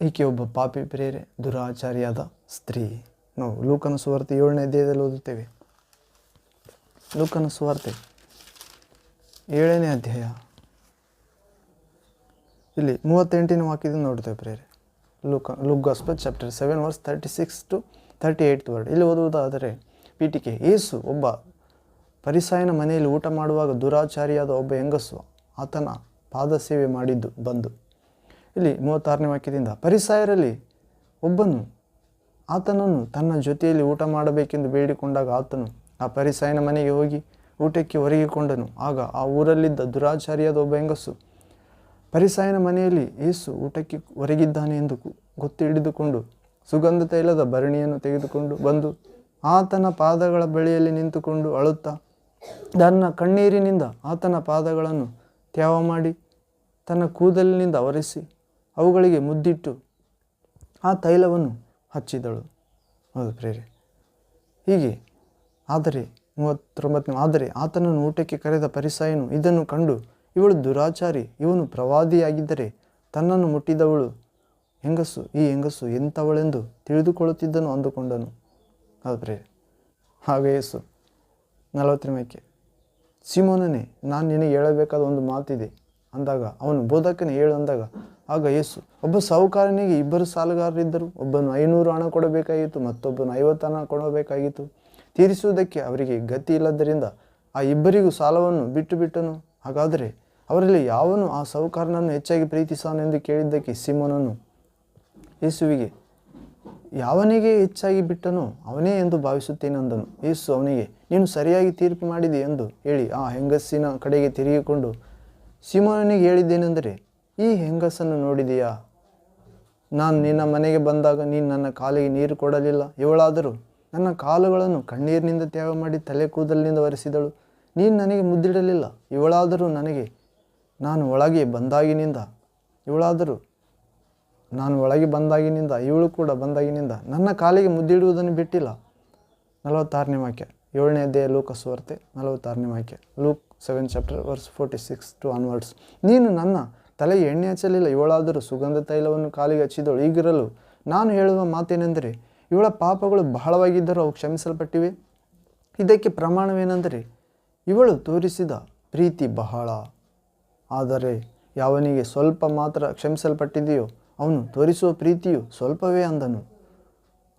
ಈಕೆ ಒಬ್ಬ ಪಾಪಿ ಪ್ರೇರೆ, ದುರಾಚಾರಿಯಾದ ಸ್ತ್ರೀ. ನಾವು ಲೂಕನ ಸುವಾರ್ತೆ 7ನೇ ಅಧ್ಯಾಯದಲ್ಲಿ ಓದುತ್ತೇವೆ. ಲೂಕನ ಸುವಾರ್ತೆ 7ನೇ ಅಧ್ಯಾಯ ಇಲ್ಲಿ 38ನೇ ವಾಕ್ಯದಿಂದ ನೋಡ್ತೇವೆ ಪ್ರೇರೆ. Luke gospel chapter 7 verse 36 to 38 word. ಇಲ್ಲಿ ಓದುವುದಾದರೆ ಪೀಠಿಕೆ, ಯೇಸು ಒಬ್ಬ ಫರಿಸಾಯನ ಮನೆಯಲ್ಲಿ ಊಟ ಮಾಡುವಾಗ ದುರಾಚಾರಿಯಾದ ಒಬ್ಬ ಹೆಂಗಸು ಆತನ ಪಾದ ಸೇವೆ ಮಾಡಿದ್ದು ಬಂದು. ಇಲ್ಲಿ 36ನೇ ವಾಕ್ಯದಿಂದ, ಫರಿಸಾಯರಲ್ಲಿ ಒಬ್ಬನು ಆತನನ್ನು ತನ್ನ ಜೊತೆಯಲ್ಲಿ ಊಟ ಮಾಡಬೇಕೆಂದು ಬೇಡಿಕೊಂಡಾಗ ಆತನು ಆ ಫರಿಸಾಯನ ಮನೆಗೆ ಹೋಗಿ ಊಟಕ್ಕೆ ಹೊರಗಿಕೊಂಡನು. ಆಗ ಆ ಊರಲ್ಲಿದ್ದ ದುರಾಚಾರಿಯಾದ ಒಬ್ಬ ಹೆಂಗಸು ಫರಿಸಾಯನ ಮನೆಯಲ್ಲಿ ಯೇಸು ಊಟಕ್ಕೆ ಹೊರಗಿದ್ದಾನೆ ಎಂದು ಗೊತ್ತು ಹಿಡಿದುಕೊಂಡು ಸುಗಂಧ ತೈಲದ ಭರಣಿಯನ್ನು ತೆಗೆದುಕೊಂಡು ಬಂದು ಆತನ ಪಾದಗಳ ಬಳಿಯಲ್ಲಿ ನಿಂತುಕೊಂಡು ಅಳುತ್ತಾ ತನ್ನ ಕಣ್ಣೀರಿನಿಂದ ಆತನ ಪಾದಗಳನ್ನು ತ್ಯಾವ ಮಾಡಿ ತನ್ನ ಕೂದಲಿನಿಂದ ಒರೆಸಿ ಅವುಗಳಿಗೆ ಮುದ್ದಿಟ್ಟು ಆ ತೈಲವನ್ನು ಹಚ್ಚಿದಳು. ಹೌದು ಪ್ರೇರೆ. ಹೀಗೆ ಆದರೆ 39ನೇ, ಆದರೆ ಆತನನ್ನು ಊಟಕ್ಕೆ ಕರೆದ ಫರಿಸಾಯನು ಇದನ್ನು ಕಂಡು, ಇವಳು ದುರಾಚಾರಿ, ಇವನು ಪ್ರವಾದಿಯಾಗಿದ್ದರೆ ತನ್ನನ್ನು ಮುಟ್ಟಿದವಳು ಈ ಹೆಂಗಸು ಎಂಥವಳೆಂದು ತಿಳಿದುಕೊಳ್ಳುತ್ತಿದ್ದನು ಅಂದುಕೊಂಡನು. ಹೌದು ಪ್ರೇರೆ. ಹಾಗೆ ಯೇಸು 40ನೇ ವಾಕ್ಯ, ಸಿಮೋನನೇ, ನಾನು ನಿನಗೆ ಹೇಳಬೇಕಾದ ಒಂದು ಮಾತಿದೆ ಅಂದಾಗ ಅವನು, ಬೋಧಕನೇ ಹೇಳು ಅಂದಾಗ, ಆಗ ಯೇಸು, ಒಬ್ಬ ಸಾಹುಕಾರನಿಗೆ 2 ಸಾಲಗಾರರಿದ್ದರು. ಒಬ್ಬನು 500 ಹಣ ಕೊಡಬೇಕಾಗಿತ್ತು, ಮತ್ತೊಬ್ಬನು 50 ಹಣ ಕೊಡಬೇಕಾಗಿತ್ತು. ತೀರಿಸುವುದಕ್ಕೆ ಅವರಿಗೆ ಗತಿ ಇಲ್ಲದರಿಂದ ಆ ಇಬ್ಬರಿಗೂ ಸಾಲವನ್ನು ಬಿಟ್ಟನು. ಹಾಗಾದರೆ ಅವರಲ್ಲಿ ಯಾವನು ಆ ಸಾಹುಕಾರನನ್ನು ಹೆಚ್ಚಾಗಿ ಪ್ರೀತಿಸಾನೆಂದು ಕೇಳಿದ್ದಕ್ಕೆ ಸಿಮೋನನು ಯೇಸುವಿಗೆ, ಯಾವನಿಗೆ ಹೆಚ್ಚಾಗಿ ಬಿಟ್ಟನೋ ಅವನೇ ಎಂದು ಭಾವಿಸುತ್ತೇನೆ ಅಂದನು. ಯೇಸು ಅವನಿಗೆ, ನೀನು ಸರಿಯಾಗಿ ತೀರ್ಪು ಮಾಡಿದೆ ಎಂದು ಹೇಳಿ ಆ ಹೆಂಗಸಿನ ಕಡೆಗೆ ತಿರುಗಿಕೊಂಡು ಸಿಮೋನನಿಗೆ ಹೇಳಿದ್ದೇನೆಂದರೆ, ಈ ಹೆಂಗಸನ್ನು ನೋಡಿದೆಯಾ? ನಾನು ನಿನ್ನ ಮನೆಗೆ ಬಂದಾಗ ನೀನು ನನ್ನ ಕಾಲಿಗೆ ನೀರು ಕೊಡಲಿಲ್ಲ. ಇವಳಾದರೂ ನನ್ನ ಕಾಲುಗಳನ್ನು ಕಣ್ಣೀರಿನಿಂದ ತ್ಯಾಗ ಮಾಡಿ ತಲೆ ಕೂದಲಿನಿಂದ ಒರೆಸಿದಳು. ನೀನು ನನಗೆ ಮುದ್ದಿಡಲಿಲ್ಲ. ಇವಳಾದರೂ ನಾನು ಒಳಗೆ ಬಂದಾಗಿನಿಂದ ಇವಳು ಕೂಡ ಬಂದಾಗಿನಿಂದ ನನ್ನ ಕಾಲಿಗೆ ಮುದ್ದಿಡುವುದನ್ನು ಬಿಟ್ಟಿಲ್ಲ. 46ನೇ ವಾಕ್ಯ, 7ನೇ ಅಧ್ಯಾಯ ಲೂಕ ಸುವಾರ್ತೆ 46ನೇ ವಾಕ್ಯ, Luke 7 chapter verse 46 to onwards. ನೀನು ನನ್ನ ತಲೆಗೆ ಎಣ್ಣೆ ಹಚ್ಚಲಿಲ್ಲ. ಇವಳಾದರೂ ಸುಗಂಧ ತೈಲವನ್ನು ಕಾಲಿಗೆ ಹಚ್ಚಿದಳು. ಹೀಗಿರಲು ನಾನು ಹೇಳುವ ಮಾತೇನೆಂದರೆ, ಇವಳ ಪಾಪಗಳು ಬಹಳವಾಗಿದ್ದರೂ ಅವು ಕ್ಷಮಿಸಲ್ಪಟ್ಟಿವೆ. ಇದಕ್ಕೆ ಪ್ರಮಾಣವೇನೆಂದರೆ, ಇವಳು ತೋರಿಸಿದ ಪ್ರೀತಿ ಬಹಳ. ಆದರೆ ಯಾವನಿಗೆ ಸ್ವಲ್ಪ ಮಾತ್ರ ಕ್ಷಮಿಸಲ್ಪಟ್ಟಿದೆಯೋ ಅವನು ತೋರಿಸುವ ಪ್ರೀತಿಯು ಸ್ವಲ್ಪವೇ ಅಂದನು.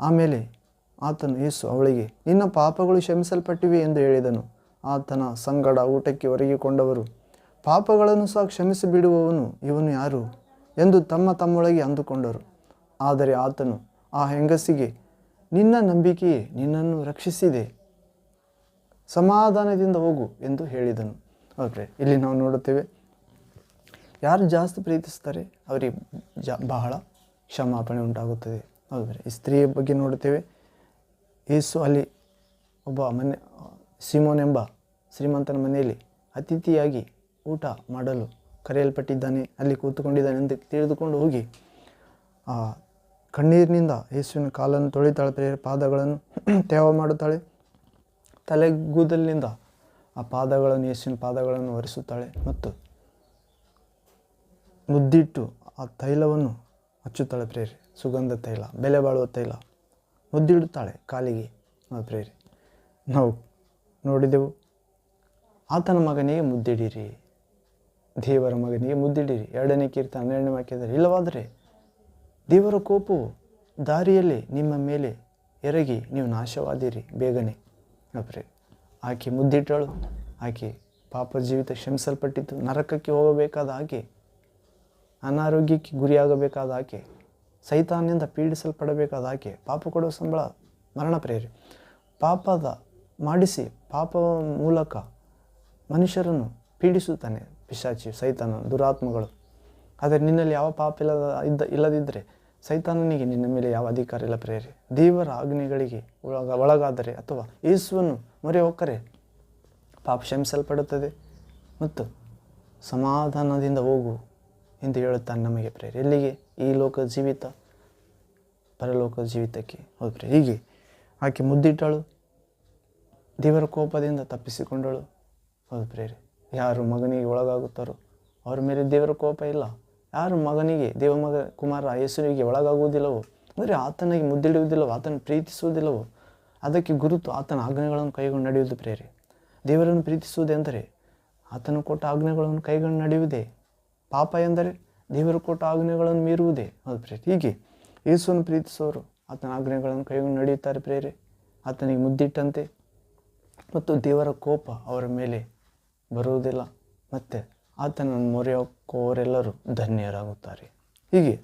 ಆಮೇಲೆ ಆತನು ಯೇಸು ಅವಳಿಗೆ, ನಿನ್ನ ಪಾಪಗಳು ಕ್ಷಮಿಸಲ್ಪಟ್ಟಿವೆ ಎಂದು ಹೇಳಿದನು. ಆತನ ಸಂಗಡ ಊಟಕ್ಕೆ ಹೊರಗಿಕೊಂಡವರು, ಪಾಪಗಳನ್ನು ಸಹ ಕ್ಷಮಿಸಿಬಿಡುವವನು ಇವನು ಯಾರು ಎಂದು ತಮ್ಮೊಳಗೆ ಅಂದುಕೊಂಡರು. ಆದರೆ ಆತನು ಆ ಹೆಂಗಸಿಗೆ, ನಿನ್ನ ನಂಬಿಕೆಯೇ ನಿನ್ನನ್ನು ರಕ್ಷಿಸಿದೆ, ಸಮಾಧಾನದಿಂದ ಹೋಗು ಎಂದು ಹೇಳಿದನು. ಓಕೆ, ಇಲ್ಲಿ ನಾವು ನೋಡುತ್ತೇವೆ, ಯಾರು ಜಾಸ್ತಿ ಪ್ರೀತಿಸ್ತಾರೆ ಅವರಿಗೆ ಬಹಳ ಕ್ಷಮಾಪಣೆ ಉಂಟಾಗುತ್ತದೆ. ಹೌದು. ಈ ಸ್ತ್ರೀಯ ಬಗ್ಗೆ ನೋಡುತ್ತೇವೆ. ಯೇಸು ಅಲ್ಲಿ ಒಬ್ಬ ಸಿಮೋನ್ ಎಂಬ ಶ್ರೀಮಂತನ ಮನೆಯಲ್ಲಿ ಅತಿಥಿಯಾಗಿ ಊಟ ಮಾಡಲು ಕರೆಯಲ್ಪಟ್ಟಿದ್ದಾನೆ. ಅಲ್ಲಿ ಕೂತುಕೊಂಡಿದ್ದಾನೆ ಎಂದು ತಿಳಿದುಕೊಂಡು ಹೋಗಿ ಕಣ್ಣೀರಿನಿಂದ ಯೇಸುವಿನ ಕಾಲನ್ನು ತೊಳಿತಾಳೆ, ಪಾದಗಳನ್ನು ತ್ಯಾವ ಮಾಡುತ್ತಾಳೆ. ತಲೆಗೂದಲಿನಿಂದ ಯೇಸುವಿನ ಪಾದಗಳನ್ನು ಒರೆಸುತ್ತಾಳೆ ಮತ್ತು ಮುದ್ದಿಟ್ಟು ಆ ತೈಲವನ್ನು ಹಚ್ಚುತ್ತಾಳೆ ಪ್ರೇರೆ. ಸುಗಂಧ ತೈಲ, ಬೆಲೆ ಬಾಳುವ ತೈಲ ಮುದ್ದಿಡುತ್ತಾಳೆ ಕಾಲಿಗೆ. ಪ್ರೇರೆ ನಾವು ನೋಡಿದೆವು, ಆತನ ಮಗನಿಗೆ ಮುದ್ದಿಡಿರಿ, ದೇವರ ಮಗನಿಗೆ ಮುದ್ದಿಡಿರಿ. 2ನೇ ಕೀರ್ತನೆ 12ನೇ ವಾಕ್ಯದಲ್ಲಿ, ಇಲ್ಲವಾದರೆ ದೇವರ ಕೋಪವು ದಾರಿಯಲ್ಲಿ ನಿಮ್ಮ ಮೇಲೆ ಎರಗಿ ನೀವು ನಾಶವಾದಿರಿ ಬೇಗನೆ. ಪ್ರೇರೆ ಆಕೆ ಮುದ್ದಿಟ್ಟಳು. ಆಕೆ ಪಾಪ ಜೀವಿತ ಕ್ಷಮಿಸಲ್ಪಟ್ಟಿತ್ತು. ನರಕಕ್ಕೆ ಹೋಗಬೇಕಾದ ಆಕೆ, ಅನಾರೋಗ್ಯಕ್ಕೆ ಗುರಿಯಾಗಬೇಕಾದ ಆಕೆ, ಸೈತಾನ್ನಿಂದ ಪೀಡಿಸಲ್ಪಡಬೇಕಾದ ಆಕೆ, ಪಾಪ ಕೊಡುವ ಸಂಬಳ ಮರಣ. ಪ್ರೇರೆ ಪಾಪದ ಮೂಲಕ ಮನುಷ್ಯರನ್ನು ಪೀಡಿಸುತ್ತಾನೆ ಪಿಶಾಚಿ, ಸೈತಾನ, ದುರಾತ್ಮಗಳು. ಆದರೆ ನಿನ್ನಲ್ಲಿ ಯಾವ ಪಾಪ ಇಲ್ಲದಿದ್ದರೆ ಸೈತಾನನಿಗೆ ನಿನ್ನ ಮೇಲೆ ಯಾವ ಅಧಿಕಾರ ಇಲ್ಲ ಪ್ರೇರೆ. ದೇವರ ಆಜ್ಞೆಗಳಿಗೆ ಒಳಗಾದರೆ ಅಥವಾ ಯೇಸುವನ್ನು ಮೊರೆ ಹೊಕ್ಕರೆ ಪಾಪ ಕ್ಷಮಿಸಲ್ಪಡುತ್ತದೆ. ಮತ್ತು ಸಮಾಧಾನದಿಂದ ಹೋಗು ಎಂದು ಹೇಳುತ್ತಾನೆ ನಮಗೆ ಪ್ರೇರೆ. ಎಲ್ಲಿಗೆ? ಈ ಲೋಕದ ಜೀವಿತ ಪರಲೋಕದ ಜೀವಿತಕ್ಕೆ. ಹೌದು ಪ್ರೇರೆ. ಹೀಗೆ ಆಕೆ ಮುದ್ದಿಟ್ಟಳು, ದೇವರ ಕೋಪದಿಂದ ತಪ್ಪಿಸಿಕೊಂಡಳು. ಹೌದು ಪ್ರೇರೆ. ಯಾರು ಮಗನಿಗೆ ಒಳಗಾಗುತ್ತಾರೋ ಅವರ ಮೇಲೆ ದೇವರ ಕೋಪ ಇಲ್ಲ. ಯಾರು ಮಗನಿಗೆ ಕುಮಾರ ಯೇಸುವಿಗೆ ಒಳಗಾಗುವುದಿಲ್ಲವೋ, ಅಂದರೆ ಆತನಿಗೆ ಮುದ್ದಿಡುವುದಿಲ್ಲವೋ, ಆತನ ಪ್ರೀತಿಸುವುದಿಲ್ಲವೋ, ಅದಕ್ಕೆ ಗುರುತು ಆತನ ಆಜ್ಞೆಗಳನ್ನು ಕೈಗೊಂಡು ನಡೆಯುವುದು ಪ್ರೇರೆ. ದೇವರನ್ನು ಪ್ರೀತಿಸುವುದೆಂದರೆ ಆತನು ಕೊಟ್ಟ ಆಜ್ಞೆಗಳನ್ನು ಕೈಗೊಂಡು ನಡೆಯುವುದೇ. ಪಾಪ ಎಂದರೆ ದೇವರು ಕೊಟ್ಟ ಆಜ್ಞೆಗಳನ್ನು ಮೀರುವುದೇ. ಹೌದು ಪ್ರೇರೆ. ಹೀಗೆ ಯೇಸುವನ್ನು ಪ್ರೀತಿಸುವವರು ಆತನ ಆಜ್ಞೆಗಳನ್ನು ಕೈಗೊಂಡು ನಡೆಯುತ್ತಾರೆ ಪ್ರೇರೆ, ಆತನಿಗೆ ಮುದ್ದಿಟ್ಟಂತೆ. ಮತ್ತು ದೇವರ ಕೋಪ ಅವರ ಮೇಲೆ ಬರುವುದಿಲ್ಲ. ಮತ್ತು ಆತನನ್ನು ಮೊರೆ ಹೊಕ್ಕುವವರೆಲ್ಲರೂ ಧನ್ಯರಾಗುತ್ತಾರೆ. ಹೀಗೆ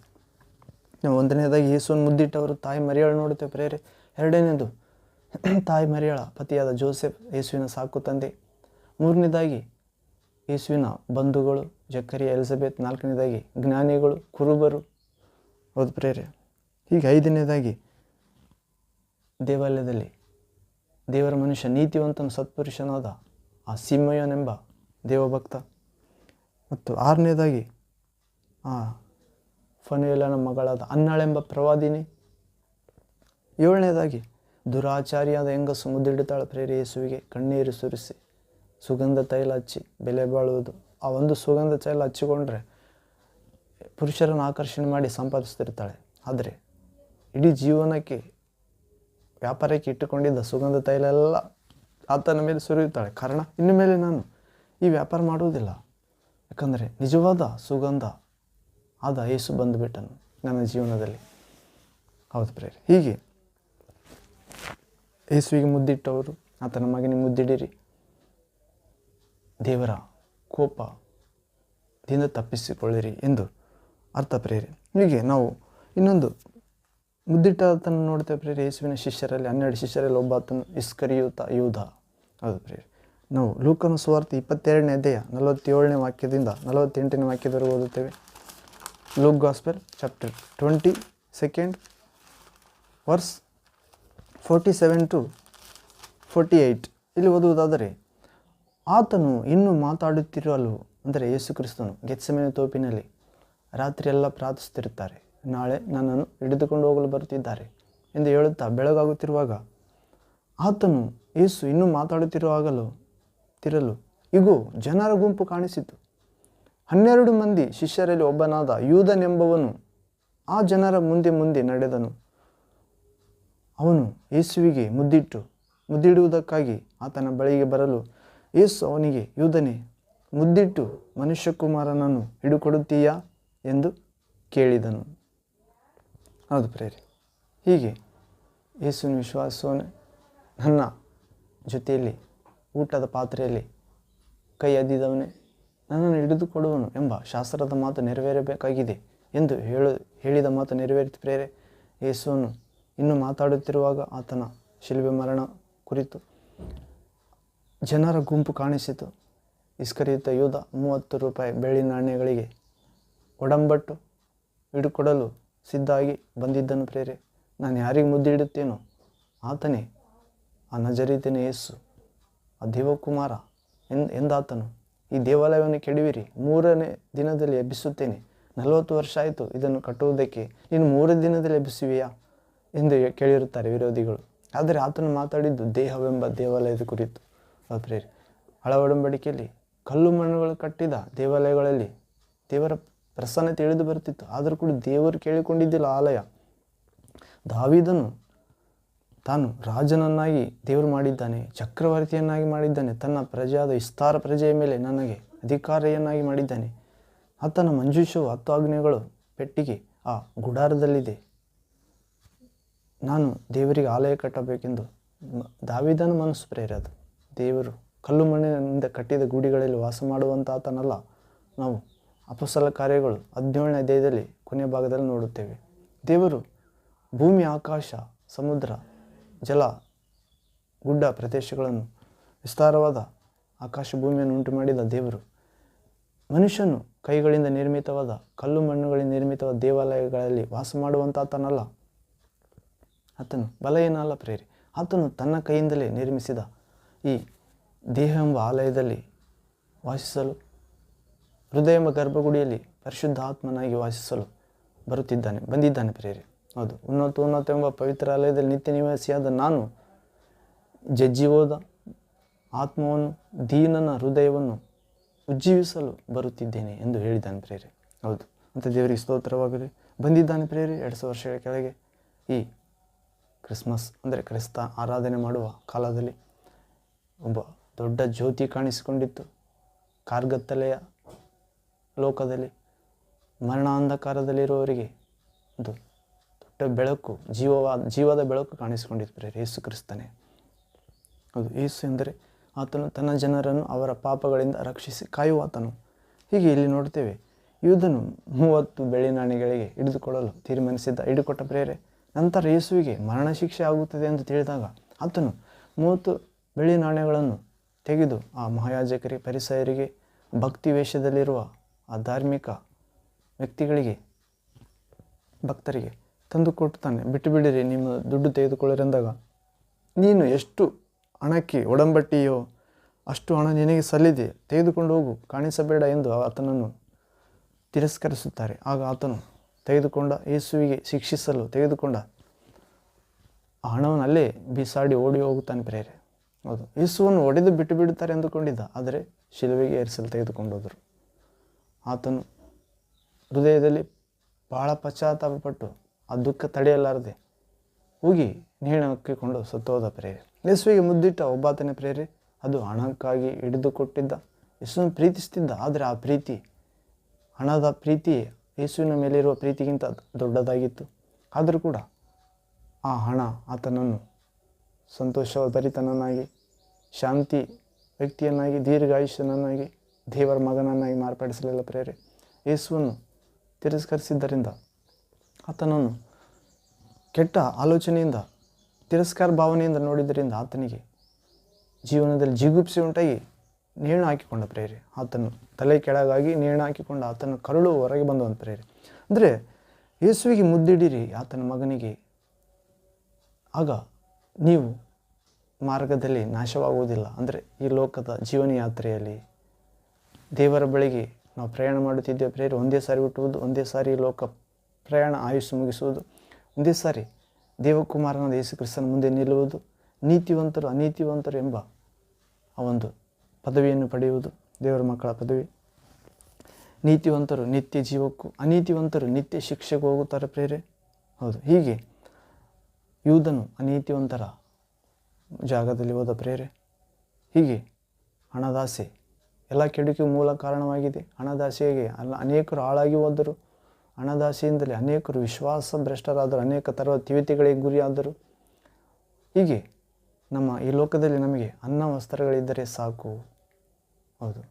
ನಾವು ಒಂದನೇದಾಗಿ ಯೇಸುವನ್ನು ಮುದ್ದಿಟ್ಟವರು ತಾಯಿ ಮರಿಯಳು ನೋಡುತ್ತೇವೆ ಪ್ರೇರೆ. ಎರಡನೇದು ತಾಯಿ ಮರಿಯಳ ಪತಿಯಾದ ಜೋಸೆಫ್, ಯೇಸುವಿನ ಸಾಕು ತಂದೆ. ಮೂರನೇದಾಗಿ ಯೇಸುವಿನ ಬಂಧುಗಳು ಜಕರಿಯ, ಎಲಿಜಬೆತ್. ನಾಲ್ಕನೇದಾಗಿ ಜ್ಞಾನಿಗಳು, ಕುರುಬರು. ಹೌದು ಪ್ರೇರೆ. ಹೀಗೆ ಐದನೇದಾಗಿ ದೇವಾಲಯದಲ್ಲಿ ದೇವರ ಮನುಷ್ಯ, ನೀತಿವಂತನ ಸತ್ಪುರುಷನಾದ ಆ ಸಿಮೆಯೋನೆಂಬ ದೇವಭಕ್ತ. ಮತ್ತು ಆರನೇದಾಗಿ ಫನುಯೇಲನ ಮಗಳಾದ ಅನ್ನಳೆಂಬ ಪ್ರವಾದಿನಿ. ಏಳನೇದಾಗಿ ದುರಾಚಾರಿಯಾದ ಹೆಂಗಸು ಮುದ್ದಿಡುತ್ತಾಳೆ ಪ್ರೇರೆ ಯೇಸುವಿಗೆ, ಕಣ್ಣೀರು ಸುರಿಸಿ ಸುಗಂಧ ತೈಲ ಹಚ್ಚಿ ಬೆಲೆ ಬಾಳುವುದು. ಆ ಒಂದು ಸುಗಂಧ ತೈಲ ಹಚ್ಚಿಕೊಂಡ್ರೆ ಪುರುಷರನ್ನು ಆಕರ್ಷಣೆ ಮಾಡಿ ಸಂಪಾದಿಸ್ತಿರ್ತಾಳೆ. ಆದರೆ ಇಡೀ ಜೀವನಕ್ಕೆ ವ್ಯಾಪಾರಕ್ಕೆ ಇಟ್ಟುಕೊಂಡಿದ್ದ ಸುಗಂಧ ತೈಲ ಎಲ್ಲ ಆತನ ಮೇಲೆ ಸುರಿಯುತ್ತಾಳೆ. ಕಾರಣ, ಇನ್ನು ಮೇಲೆ ನಾನು ಈ ವ್ಯಾಪಾರ ಮಾಡುವುದಿಲ್ಲ, ಯಾಕಂದರೆ ನಿಜವಾದ ಸುಗಂಧ ಆದ ಯೇಸು ಬಂದುಬಿಟ್ಟನು ನನ್ನ ಜೀವನದಲ್ಲಿ. ಹೌದು ಪ್ರೇರೆ. ಹೀಗೆ ಯೇಸುವಿಗೆ ಮುದ್ದಿಟ್ಟವರು ಆತನ ಮಗನಿಗೆ ಮುದ್ದಿಡಿರಿ, ದೇವರ ಕೋಪದಿಂದ ತಪ್ಪಿಸಿಕೊಳ್ಳಿರಿ ಎಂದು ಅರ್ಥ ಪ್ರೇರೆ. ಹೀಗೆ ನಾವು ಇನ್ನೊಂದು ಮುದ್ದಿಟ್ಟಾತನ್ನು ನೋಡ್ತೇವೆ ಪ್ರೇರೆ. ಯೇಸುವಿನ ಶಿಷ್ಯರಲ್ಲಿ 12 ಶಿಷ್ಯರಲ್ಲಿ ಒಬ್ಬ ಆತನು ಇಸ್ಕರಿಯೋತ ಯೂದ. ಹೌದು ಪ್ರೇರೆ. ನಾವು ಲೂಕನ ಸುವಾರ್ತೆ 22ನೇ ಅಧ್ಯಾಯ 47ನೇ ವಾಕ್ಯದಿಂದ 48ನೇ ವಾಕ್ಯದವರೆಗೂ ಓದುತ್ತೇವೆ. Luke gospel chapter 22 verse 47 to 48. ಇಲ್ಲಿ ಓದುವುದಾದರೆ, ಆತನು ಇನ್ನೂ ಮಾತಾಡುತ್ತಿರಲು, ಅಂದರೆ ಯೇಸು ಕ್ರಿಸ್ತನು ಗೆತ್ಸೆಮನೆ ತೋಪಿನಲ್ಲಿ ರಾತ್ರಿಯೆಲ್ಲ ಪ್ರಾರ್ಥಿಸುತ್ತಿರುತ್ತಾರೆ. ನಾಳೆ ನನ್ನನ್ನು ಹಿಡಿದುಕೊಂಡು ಹೋಗಲು ಬರುತ್ತಿದ್ದಾರೆ ಎಂದು ಹೇಳುತ್ತಾ ಬೆಳಗಾಗುತ್ತಿರುವಾಗ ಆತನು ಯೇಸು ಇನ್ನೂ ಮಾತಾಡುತ್ತಿರಲು ಇಗೋ ಜನರ ಗುಂಪು ಕಾಣಿಸಿತು. 12 ಮಂದಿ ಶಿಷ್ಯರಲ್ಲಿ ಒಬ್ಬನಾದ ಯೂದನೆಂಬವನು ಆ ಜನರ ಮುಂದೆ ಮುಂದೆ ನಡೆದನು. ಅವನು ಯೇಸುವಿಗೆ ಮುದ್ದಿಡುವುದಕ್ಕಾಗಿ ಆತನ ಬಳಿಗೆ ಬರಲು ಯೇಸು ಅವನಿಗೆ, ಯೂದನೇ, ಮುದ್ದಿಟ್ಟು ಮನುಷ್ಯಕುಮಾರನನ್ನು ಹಿಡುಕೊಡುತ್ತೀಯಾ ಎಂದು ಕೇಳಿದನು. ಹೌದು ಪ್ರೇರೆ. ಹೀಗೆ ಯೇಸುವಿನ ವಿಶ್ವಾಸವನ್ನೇ ನನ್ನ ಜೊತೆಯಲ್ಲಿ ಊಟದ ಪಾತ್ರೆಯಲ್ಲಿ ಕೈ ಅದ್ದಿದವನೇ ನನ್ನನ್ನು ಹಿಡಿದುಕೊಡುವನು ಎಂಬ ಶಾಸ್ತ್ರದ ಮಾತು ನೆರವೇರಬೇಕಾಗಿದೆ ಎಂದು ಹೇಳಿದ ಮಾತು ನೆರವೇರಿತು ಪ್ರೇರೆ. ಯೇಸುವನ್ನು ಇನ್ನೂ ಮಾತಾಡುತ್ತಿರುವಾಗ ಆತನ ಶಿಲುಬೆ ಮರಣ ಕುರಿತು ಜನರ ಗುಂಪು ಕಾಣಿಸಿತು. ಇಸ್ಕರಿಯೋತ ಯೂದ 30 ರೂಪಾಯಿ ಬೆಳ್ಳಿ ನಾಣ್ಯಗಳಿಗೆ ಒಡಂಬಟ್ಟು ಹಿಡುಕೊಡಲು ಸಿದ್ಧಾಗಿ ಬಂದಿದ್ದನು ಪ್ರೇರೆ. ನಾನು ಯಾರಿಗೆ ಮುದ್ದಿಡುತ್ತೇನೋ ಆತನೇ ಆ ನಜರೀತಿನ ಯೇಸು, ಆ ದೇವಕುಮಾರ ಎಂದಾತನು. ಈ ದೇವಾಲಯವನ್ನು ಕೆಡವಿರಿ, 3ನೇ ದಿನದಲ್ಲಿ ಎಬ್ಬಿಸುತ್ತೇನೆ. 40 ವರ್ಷ ಆಯಿತು ಇದನ್ನು ಕಟ್ಟುವುದಕ್ಕೆ, ನೀನು 3 ದಿನದಲ್ಲಿ ಎಬ್ಬಿಸುವೆಯಾ ಎಂದು ಕೇಳಿರುತ್ತಾರೆ ವಿರೋಧಿಗಳು. ಆದರೆ ಆತನು ಮಾತಾಡಿದ್ದು ದೇಹವೆಂಬ ದೇವಾಲಯದ ಕುರಿತು. ಪ್ರೇರೆ. ಹಳ ಒಡಂಬಡಿಕೆಯಲ್ಲಿ ಕಲ್ಲು ಮಣ್ಣುಗಳು ಕಟ್ಟಿದ ದೇವಾಲಯಗಳಲ್ಲಿ ದೇವರ ಪ್ರಸನ್ನತೆ ತಿಳಿದು ಬರ್ತಿತ್ತು. ಆದರೂ ಕೂಡ ದೇವರು ಕೇಳಿಕೊಂಡಿದ್ದಿಲ್ಲ ಆಲಯ. ದಾವೀದನು ತಾನು ರಾಜನನ್ನಾಗಿ ದೇವರು ಮಾಡಿದ್ದಾನೆ, ಚಕ್ರವರ್ತಿಯನ್ನಾಗಿ ಮಾಡಿದ್ದಾನೆ, ತನ್ನ ಪ್ರಜೆಯಾದ ವಿಸ್ತಾರ ಪ್ರಜೆಯ ಮೇಲೆ ನನಗೆ ಅಧಿಕಾರಿಯನ್ನಾಗಿ ಮಾಡಿದ್ದಾನೆ. ಆತನ ಮಂಜೂಷವು 10 ಆಜ್ಞೆಗಳು ಪೆಟ್ಟಿಗೆ ಆ ಗುಡಾರದಲ್ಲಿದೆ. ನಾನು ದೇವರಿಗೆ ಆಲಯ ಕಟ್ಟಬೇಕೆಂದು ದಾವೀದನ ಮನಸ್ಸು ಪ್ರೇರೆ. ಅದು ದೇವರು ಕಲ್ಲು ಮಣ್ಣಿನಿಂದ ಕಟ್ಟಿದ ಗುಡಿಗಳಲ್ಲಿ ವಾಸ ಮಾಡುವಂಥ ಆತನಲ್ಲ. ನಾವು ಅಪೊಸ್ತಲ ಕಾರ್ಯಗಳು 17ನೇ ಅಧ್ಯಾಯದಲ್ಲಿ ಕೊನೆಯ ಭಾಗದಲ್ಲಿ ನೋಡುತ್ತೇವೆ. ದೇವರು ಭೂಮಿ, ಆಕಾಶ, ಸಮುದ್ರ, ಜಲ, ಗುಡ್ಡ ಪ್ರದೇಶಗಳನ್ನು, ವಿಸ್ತಾರವಾದ ಆಕಾಶ ಭೂಮಿಯನ್ನು ಉಂಟು ಮಾಡಿದ ದೇವರು ಮನುಷ್ಯನು ಕೈಗಳಿಂದ ನಿರ್ಮಿತವಾದ ಕಲ್ಲು ಮಣ್ಣುಗಳಿಂದ ನಿರ್ಮಿತವಾದ ದೇವಾಲಯಗಳಲ್ಲಿ ವಾಸ ಮಾಡುವಂಥ ಆತನಲ್ಲ. ಆತನು ಬಲಹೀನಲ್ಲ ಪ್ರೇರೆ. ಆತನು ತನ್ನ ಕೈಯಿಂದಲೇ ನಿರ್ಮಿಸಿದ ಈ ದೇಹ ಎಂಬ ಆಲಯದಲ್ಲಿ ವಾಸಿಸಲು, ಹೃದಯ ಎಂಬ ಗರ್ಭಗುಡಿಯಲ್ಲಿ ಪರಿಶುದ್ಧ ಆತ್ಮನಾಗಿ ವಾಸಿಸಲು ಬಂದಿದ್ದಾನೆ ಪ್ರಿಯರೇ. ಹೌದು, ಉನ್ನತ ಎಂಬ ಪವಿತ್ರಾಲಯದಲ್ಲಿ ನಿತ್ಯ ನಿವಾಸಿಯಾದ ನಾನು ಜಜ್ಜಿ ಹೋದ ಆತ್ಮವನ್ನು, ದೀನನ ಹೃದಯವನ್ನು ಉಜ್ಜೀವಿಸಲು ಬರುತ್ತಿದ್ದೇನೆ ಎಂದು ಹೇಳಿದ್ದಾನೆ ಪ್ರಿಯರೇ. ಹೌದು, ಅಂತ ದೇವರಿಗೆ ಸ್ತೋತ್ರವಾಗಲಿ. ಬಂದಿದ್ದಾನೆ ಪ್ರಿಯರೇ. 200 ವರ್ಷಗಳ ಕೆಳಗೆ ಈ ಕ್ರಿಸ್ಮಸ್ ಅಂದರೆ ಕ್ರಿಸ್ತ ಆರಾಧನೆ ಮಾಡುವ ಕಾಲದಲ್ಲಿ ಒಬ್ಬ ದೊಡ್ಡ ಜ್ಯೋತಿ ಕಾಣಿಸಿಕೊಂಡಿತ್ತು. ಕಾರ್ಗತ್ತಲೆಯ ಲೋಕದಲ್ಲಿ ಮರಣಾಂಧಕಾರದಲ್ಲಿರುವವರಿಗೆ ಒಂದು ದೊಡ್ಡ ಬೆಳಕು, ಜೀವದ ಬೆಳಕು ಕಾಣಿಸಿಕೊಂಡಿತ್ತು ಪ್ರಿಯರೇ, ಯೇಸು ಕ್ರಿಸ್ತನೇ. ಹೌದು, ಯೇಸು ಎಂದರೆ ಆತನು ತನ್ನ ಜನರನ್ನು ಅವರ ಪಾಪಗಳಿಂದ ರಕ್ಷಿಸಿ ಕಾಯುವಾತನು. ಹೀಗೆ ಇಲ್ಲಿ ನೋಡ್ತೇವೆ, ಯೂದನು 30 ಬೆಳ್ಳಿ ನಾಣ್ಯಗಳಿಗೆ ಹಿಡಿದುಕೊಟ್ಟ ಪ್ರಿಯರೇ. ನಂತರ ಯೇಸುವಿಗೆ ಮರಣ ಶಿಕ್ಷೆ ಆಗುತ್ತದೆ ಎಂದು ತಿಳಿದಾಗ ಆತನು 30 ಬೆಳ್ಳಿ ನಾಣ್ಯಗಳನ್ನು ತೆಗೆದು ಆ ಮಹಾಯಾಜಕರಿಗೆ, ಪರಿಸಯರಿಗೆ, ಭಕ್ತಿ ವೇಷದಲ್ಲಿರುವ ಆ ಧಾರ್ಮಿಕ ವ್ಯಕ್ತಿಗಳಿಗೆ, ಭಕ್ತರಿಗೆ ತಂದು ಕೊಡ್ತಾನೆ. ಬಿಟ್ಟು ಬಿಡಿರಿ, ನಿಮ್ಮ ದುಡ್ಡು ತೆಗೆದುಕೊಳ್ಳರೆಂದಾಗ, ನೀನು ಎಷ್ಟು ಹಣಕ್ಕೆ ಒಡಂಬಟ್ಟಿಯೋ ಅಷ್ಟು ಹಣ ನಿನಗೆ ಸಲ್ಲಿದೆ, ತೆಗೆದುಕೊಂಡು ಹೋಗು, ಕಾಣಿಸಬೇಡ ಎಂದು ಆತನನ್ನು ತಿರಸ್ಕರಿಸುತ್ತಾರೆ. ಆಗ ಆತನು ಯೇಸುವಿಗೆ ಶಿಕ್ಷಿಸಲು ತೆಗೆದುಕೊಂಡ ಆ ಹಣವನ್ನು ಅಲ್ಲೇ ಬಿಸಾಡಿ ಓಡಿ ಹೋಗುತ್ತಾನೆ ಪ್ರಿಯರೇ. ಹೌದು, ಯೇಸುವನ್ನು ಒಡೆದು ಬಿಟ್ಟು ಬಿಡುತ್ತಾರೆ ಎಂದುಕೊಂಡಿದ್ದ, ಆದರೆ ಶಿಲುಬೆಗೆ ಏರಿಸಲು ತೆಗೆದುಕೊಂಡು ಹೋದರು. ಆತನು ಹೃದಯದಲ್ಲಿ ಬಹಳ ಪಶ್ಚಾತ್ತಾಪಪಟ್ಟು ಆ ದುಃಖ ತಡೆಯಲಾರದೆ ಹೋಗಿ ನೇಣು ಹಾಕಿಕೊಂಡು ಸತ್ತೋದ ಪ್ರಿಯರೇ. ಯೇಸುವಿಗೆ ಮುದ್ದಿಟ್ಟ ಒಬ್ಬಾತನೇ ಪ್ರಿಯರೇ, ಅದು ಹಣಕ್ಕಾಗಿ ಹಿಡಿದುಕೊಟ್ಟಿದ್ದ, ಯೇಸುವನ್ನು ಪ್ರೀತಿಸ್ತಿದ್ದ. ಆದರೆ ಆ ಪ್ರೀತಿ, ಹಣದ ಪ್ರೀತಿ ಯೇಸುವಿನ ಮೇಲಿರುವ ಪ್ರೀತಿಗಿಂತ ದೊಡ್ಡದಾಗಿತ್ತು. ಆದರೂ ಕೂಡ ಆ ಹಣ ಆತನನ್ನು ಸಂತೋಷಭರಿತನನ್ನಾಗಿ, ಶಾಂತಿ ವ್ಯಕ್ತಿಯನ್ನಾಗಿ, ದೀರ್ಘಾಯುಷ್ಯನನ್ನಾಗಿ, ದೇವರ ಮಗನನ್ನಾಗಿ ಮಾರ್ಪಡಿಸಲಿಲ್ಲ ಪ್ರಿಯರೇ. ಯೇಸುವನ್ನು ತಿರಸ್ಕರಿಸಿದ್ದರಿಂದ, ಆತನನ್ನು ಕೆಟ್ಟ ಆಲೋಚನೆಯಿಂದ, ತಿರಸ್ಕಾರ ಭಾವನೆಯಿಂದ ನೋಡಿದ್ದರಿಂದ ಆತನಿಗೆ ಜೀವನದಲ್ಲಿ ಜಿಗುಪ್ಸೆ ಉಂಟಾಗಿ ನೇಣು ಹಾಕಿಕೊಂಡ ಪ್ರಿಯರೇ. ಆತನು ತಲೆ ಕೆಳಗಾಗಿ ನೇಣು ಹಾಕಿಕೊಂಡ, ಆತನ ಕರುಳು ಹೊರಗೆ ಬಂದವಂತ ಪ್ರಿಯರೇ. ಅಂದರೆ ಯೇಸುವಿಗೆ ಮುದ್ದಿಡಿರಿ ಆತನ ಮಗನಿಗೆ, ಆಗ ನೀವು ಮಾರ್ಗದಲ್ಲಿ ನಾಶವಾಗುವುದಿಲ್ಲ. ಅಂದರೆ ಈ ಲೋಕದ ಜೀವನ ಯಾತ್ರೆಯಲ್ಲಿ ದೇವರ ಬಳಿಗೆ ನಾವು ಪ್ರಯಾಣ ಮಾಡುತ್ತಿದ್ದೇವೆ ಪ್ರಿಯರೇ. ಒಂದೇ ಸಾರಿ ಹುಟ್ಟುವುದು, ಒಂದೇ ಸಾರಿ ಲೋಕ ಪ್ರಯಾಣ, ಆಯುಷ್ಯ ಮುಗಿಸುವುದು, ಒಂದೇ ಸಾರಿ ದೇವಕುಮಾರನಾದ ಯೇಸು ಕ್ರಿಸ್ತನ ಮುಂದೆ ನಿಲ್ಲುವುದು, ನೀತಿವಂತರು ಅನೀತಿವಂತರು ಎಂಬ ಆ ಒಂದು ಪದವಿಯನ್ನು ಪಡೆಯುವುದು, ದೇವರ ಮಕ್ಕಳ ಪದವಿ. ನೀತಿವಂತರು ನಿತ್ಯ ಜೀವಕ್ಕೂ, ಅನೀತಿವಂತರು ನಿತ್ಯ ಶಿಕ್ಷೆಗೂ ಹೋಗುತ್ತಾರೆ ಪ್ರಿಯರೇ. ಹೌದು, ಹೀಗೆ ಯೂದನು ಅನೀತಿವಂತರ ಜಾಗದಲ್ಲಿ ಹೋದ ಪ್ರಿಯರೇ. ಹೀಗೆ ಹಣದಾಸೆ ಎಲ್ಲ ಕೆಡುಕಿಗೂ ಮೂಲ ಕಾರಣವಾಗಿದೆ. ಹಣದಾಸೆಗೆ ಅನೇಕರು ಹಾಳಾಗಿ ಹೋದರು. ಹಣದಾಸೆಯಿಂದಲೇ ಅನೇಕರು ವಿಶ್ವಾಸ ಭ್ರಷ್ಟರಾದರು, ಅನೇಕ ಥರದ ತಿವಿತಿಗಳಿಗೆ ಗುರಿಯಾದರು. ಹೀಗೆ ನಮ್ಮ ಈ ಲೋಕದಲ್ಲಿ ನಮಗೆ ಅನ್ನ ವಸ್ತ್ರಗಳಿದ್ದರೆ ಸಾಕು. ಹೌದು,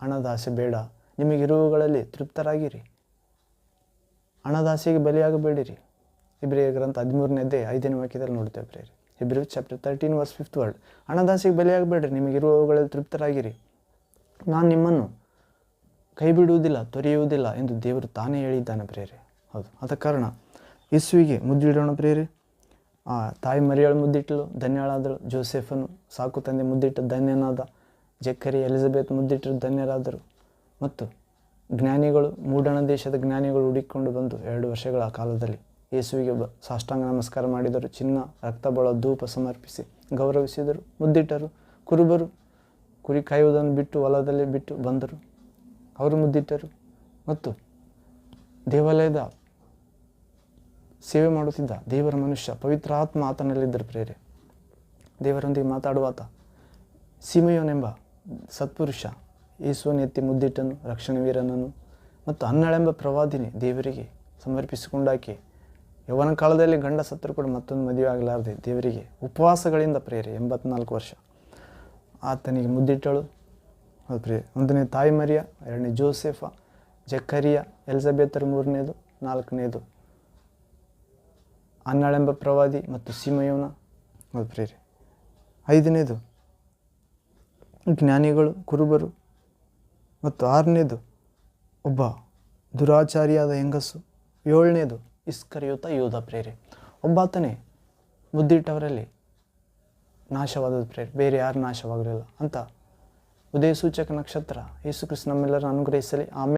ಹಣದಾಸೆ ಬೇಡ, ನಿಮಗಿರುವುಗಳಲ್ಲಿ ತೃಪ್ತರಾಗಿರಿ, ಹಣದಾಸೆಗೆ ಬಲಿಯಾಗಬೇಡಿರಿ. ಇಬ್ರಿಯ ಗ್ರಂಥ 13ನೇ ಅಧ್ಯಾಯ 5ನೇ ವಾಕ್ಯದಲ್ಲಿ ನೋಡ್ತೇವೆ ಪ್ರಿಯರೇ. Hebrews chapter 13 verse 5th word. ಹಣದಾಸೆಗೆ ಬಲಿಯಾಗಬೇಡ್ರಿ, ನಿಮಗಿರುವವುಗಳಲ್ಲಿ ತೃಪ್ತರಾಗಿರಿ, ನಾನು ನಿಮ್ಮನ್ನು ಕೈ ಬಿಡುವುದಿಲ್ಲ, ತೊರೆಯುವುದಿಲ್ಲ ಎಂದು ದೇವರು ತಾನೇ ಹೇಳಿದ್ದಾನೆ ಪ್ರಿಯರೇ. ಹೌದು, ಆದ ಕಾರಣ ಯೇಸುವಿಗೆ ಮುದ್ದಿಡೋಣ ಪ್ರಿಯರೇ. ಆ ತಾಯಿ ಮರಿಯಳು ಮುದ್ದಿಟ್ಟಳು, ಧನ್ಯಳಾದಳು. ಜೋಸೆಫನು ಸಾಕು ತಂದೆ ಮುದ್ದಿಟ್ಟ ಧನ್ಯನಾದ. ಜಕ್ಕರಿ, ಎಲಿಜಬೆತ್ ಮುದ್ದಿಟ್ಟರು, ಧನ್ಯರಾದರು. ಮತ್ತು ಜ್ಞಾನಿಗಳು, ಮೂಡಣ ದೇಶದ ಜ್ಞಾನಿಗಳು ಹುಡುಕಿಕೊಂಡು ಬಂದು 2 ವರ್ಷಗಳ ಕಾಲದಲ್ಲಿ ಯೇಸುವಿಗೆ ಸಾಷ್ಟಾಂಗ ನಮಸ್ಕಾರ ಮಾಡಿದರು. ಚಿನ್ನ, ರಕ್ತಬಳ, ಧೂಪ ಸಮರ್ಪಿಸಿ ಗೌರವಿಸಿದರು. ಮುದ್ದಿಟ್ಟರು. ಕುರುಬರು ಕುರಿ ಕಾಯುವುದನ್ನು ಬಿಟ್ಟು ಹೊಲದಲ್ಲಿ ಬಿಟ್ಟು ಬಂದರು, ಅವರು ಮುದ್ದಿಟ್ಟರು. ಮತ್ತು ದೇವಾಲಯದ ಸೇವೆ ಮಾಡುತ್ತಿದ್ದ ದೇವರ ಮನುಷ್ಯ, ಪವಿತ್ರ ಆತ್ಮ ಆತನಲ್ಲಿದ್ದರು ಪ್ರೇರೆ. ದೇವರೊಂದಿಗೆ ಮಾತಾಡುವಾತ ಸಿಮೆಯೋನೆಂಬ ಸತ್ಪುರುಷ ಯೇಸುವನ್ನು ಎತ್ತಿ ಮುದ್ದಿಟ್ಟನು, ರಕ್ಷಣೆ ವೀರನನ್ನು. ಮತ್ತು ಅನ್ನಳೆಂಬ ಪ್ರವಾದಿನಿ ದೇವರಿಗೆ ಸಮರ್ಪಿಸಿಕೊಂಡಾಕಿ ಯೌವನ ಕಾಲದಲ್ಲಿ ಗಂಡ ಸತ್ತರೂ ಕೂಡ ಮತ್ತೊಂದು ಮದುವೆ ಆಗಲಾರದೆ ದೇವರಿಗೆ ಉಪವಾಸಗಳಿಂದ ಪ್ರೇರೆ 84 ವರ್ಷ ಆತನಿಗೆ ಮುದ್ದಿಟ್ಟಳು. ಹೌದು ಪ್ರಿಯ. 1ನೇ ತಾಯಿ ಮರಿಯ, 2ನೇ ಜೋಸೆಫ, ಜಕ್ಕರಿಯ, ಎಲಿಜಬೆತರು 3ನೇದು, 4ನೇದು ಅನ್ನಳೆಂಬ ಪ್ರವಾದಿ ಮತ್ತು ಸಿಮೆಯೋನ. ಹೌದು ಪ್ರಿಯರೇ. 5ನೇದು ಜ್ಞಾನಿಗಳು, ಕುರುಬರು. ಮತ್ತು 6ನೇದು ಒಬ್ಬ ದುರಾಚಾರಿಯಾದ ಹೆಂಗಸು. 7ನೇದು ಇಸ್ಕರಿಯೋತ ಯೂದ ಪ್ರೇರೆ. ಒಬ್ಬಾತನೇ ಮುದ್ದಿಟ್ಟವರಲ್ಲಿ ನಾಶವಾದದ್ದು ಪ್ರೇರೆ, ಬೇರೆ ಯಾರು ನಾಶವಾಗಲಿಲ್ಲ ಅಂತ ಉದಯ ಸೂಚಕ ನಕ್ಷತ್ರ ಯೇಸು ಕ್ರಿಸ್ತ ನಮ್ಮೆಲ್ಲರನ್ನು ಅನುಗ್ರಹಿಸಲಿ. ಆಮೇಲೆ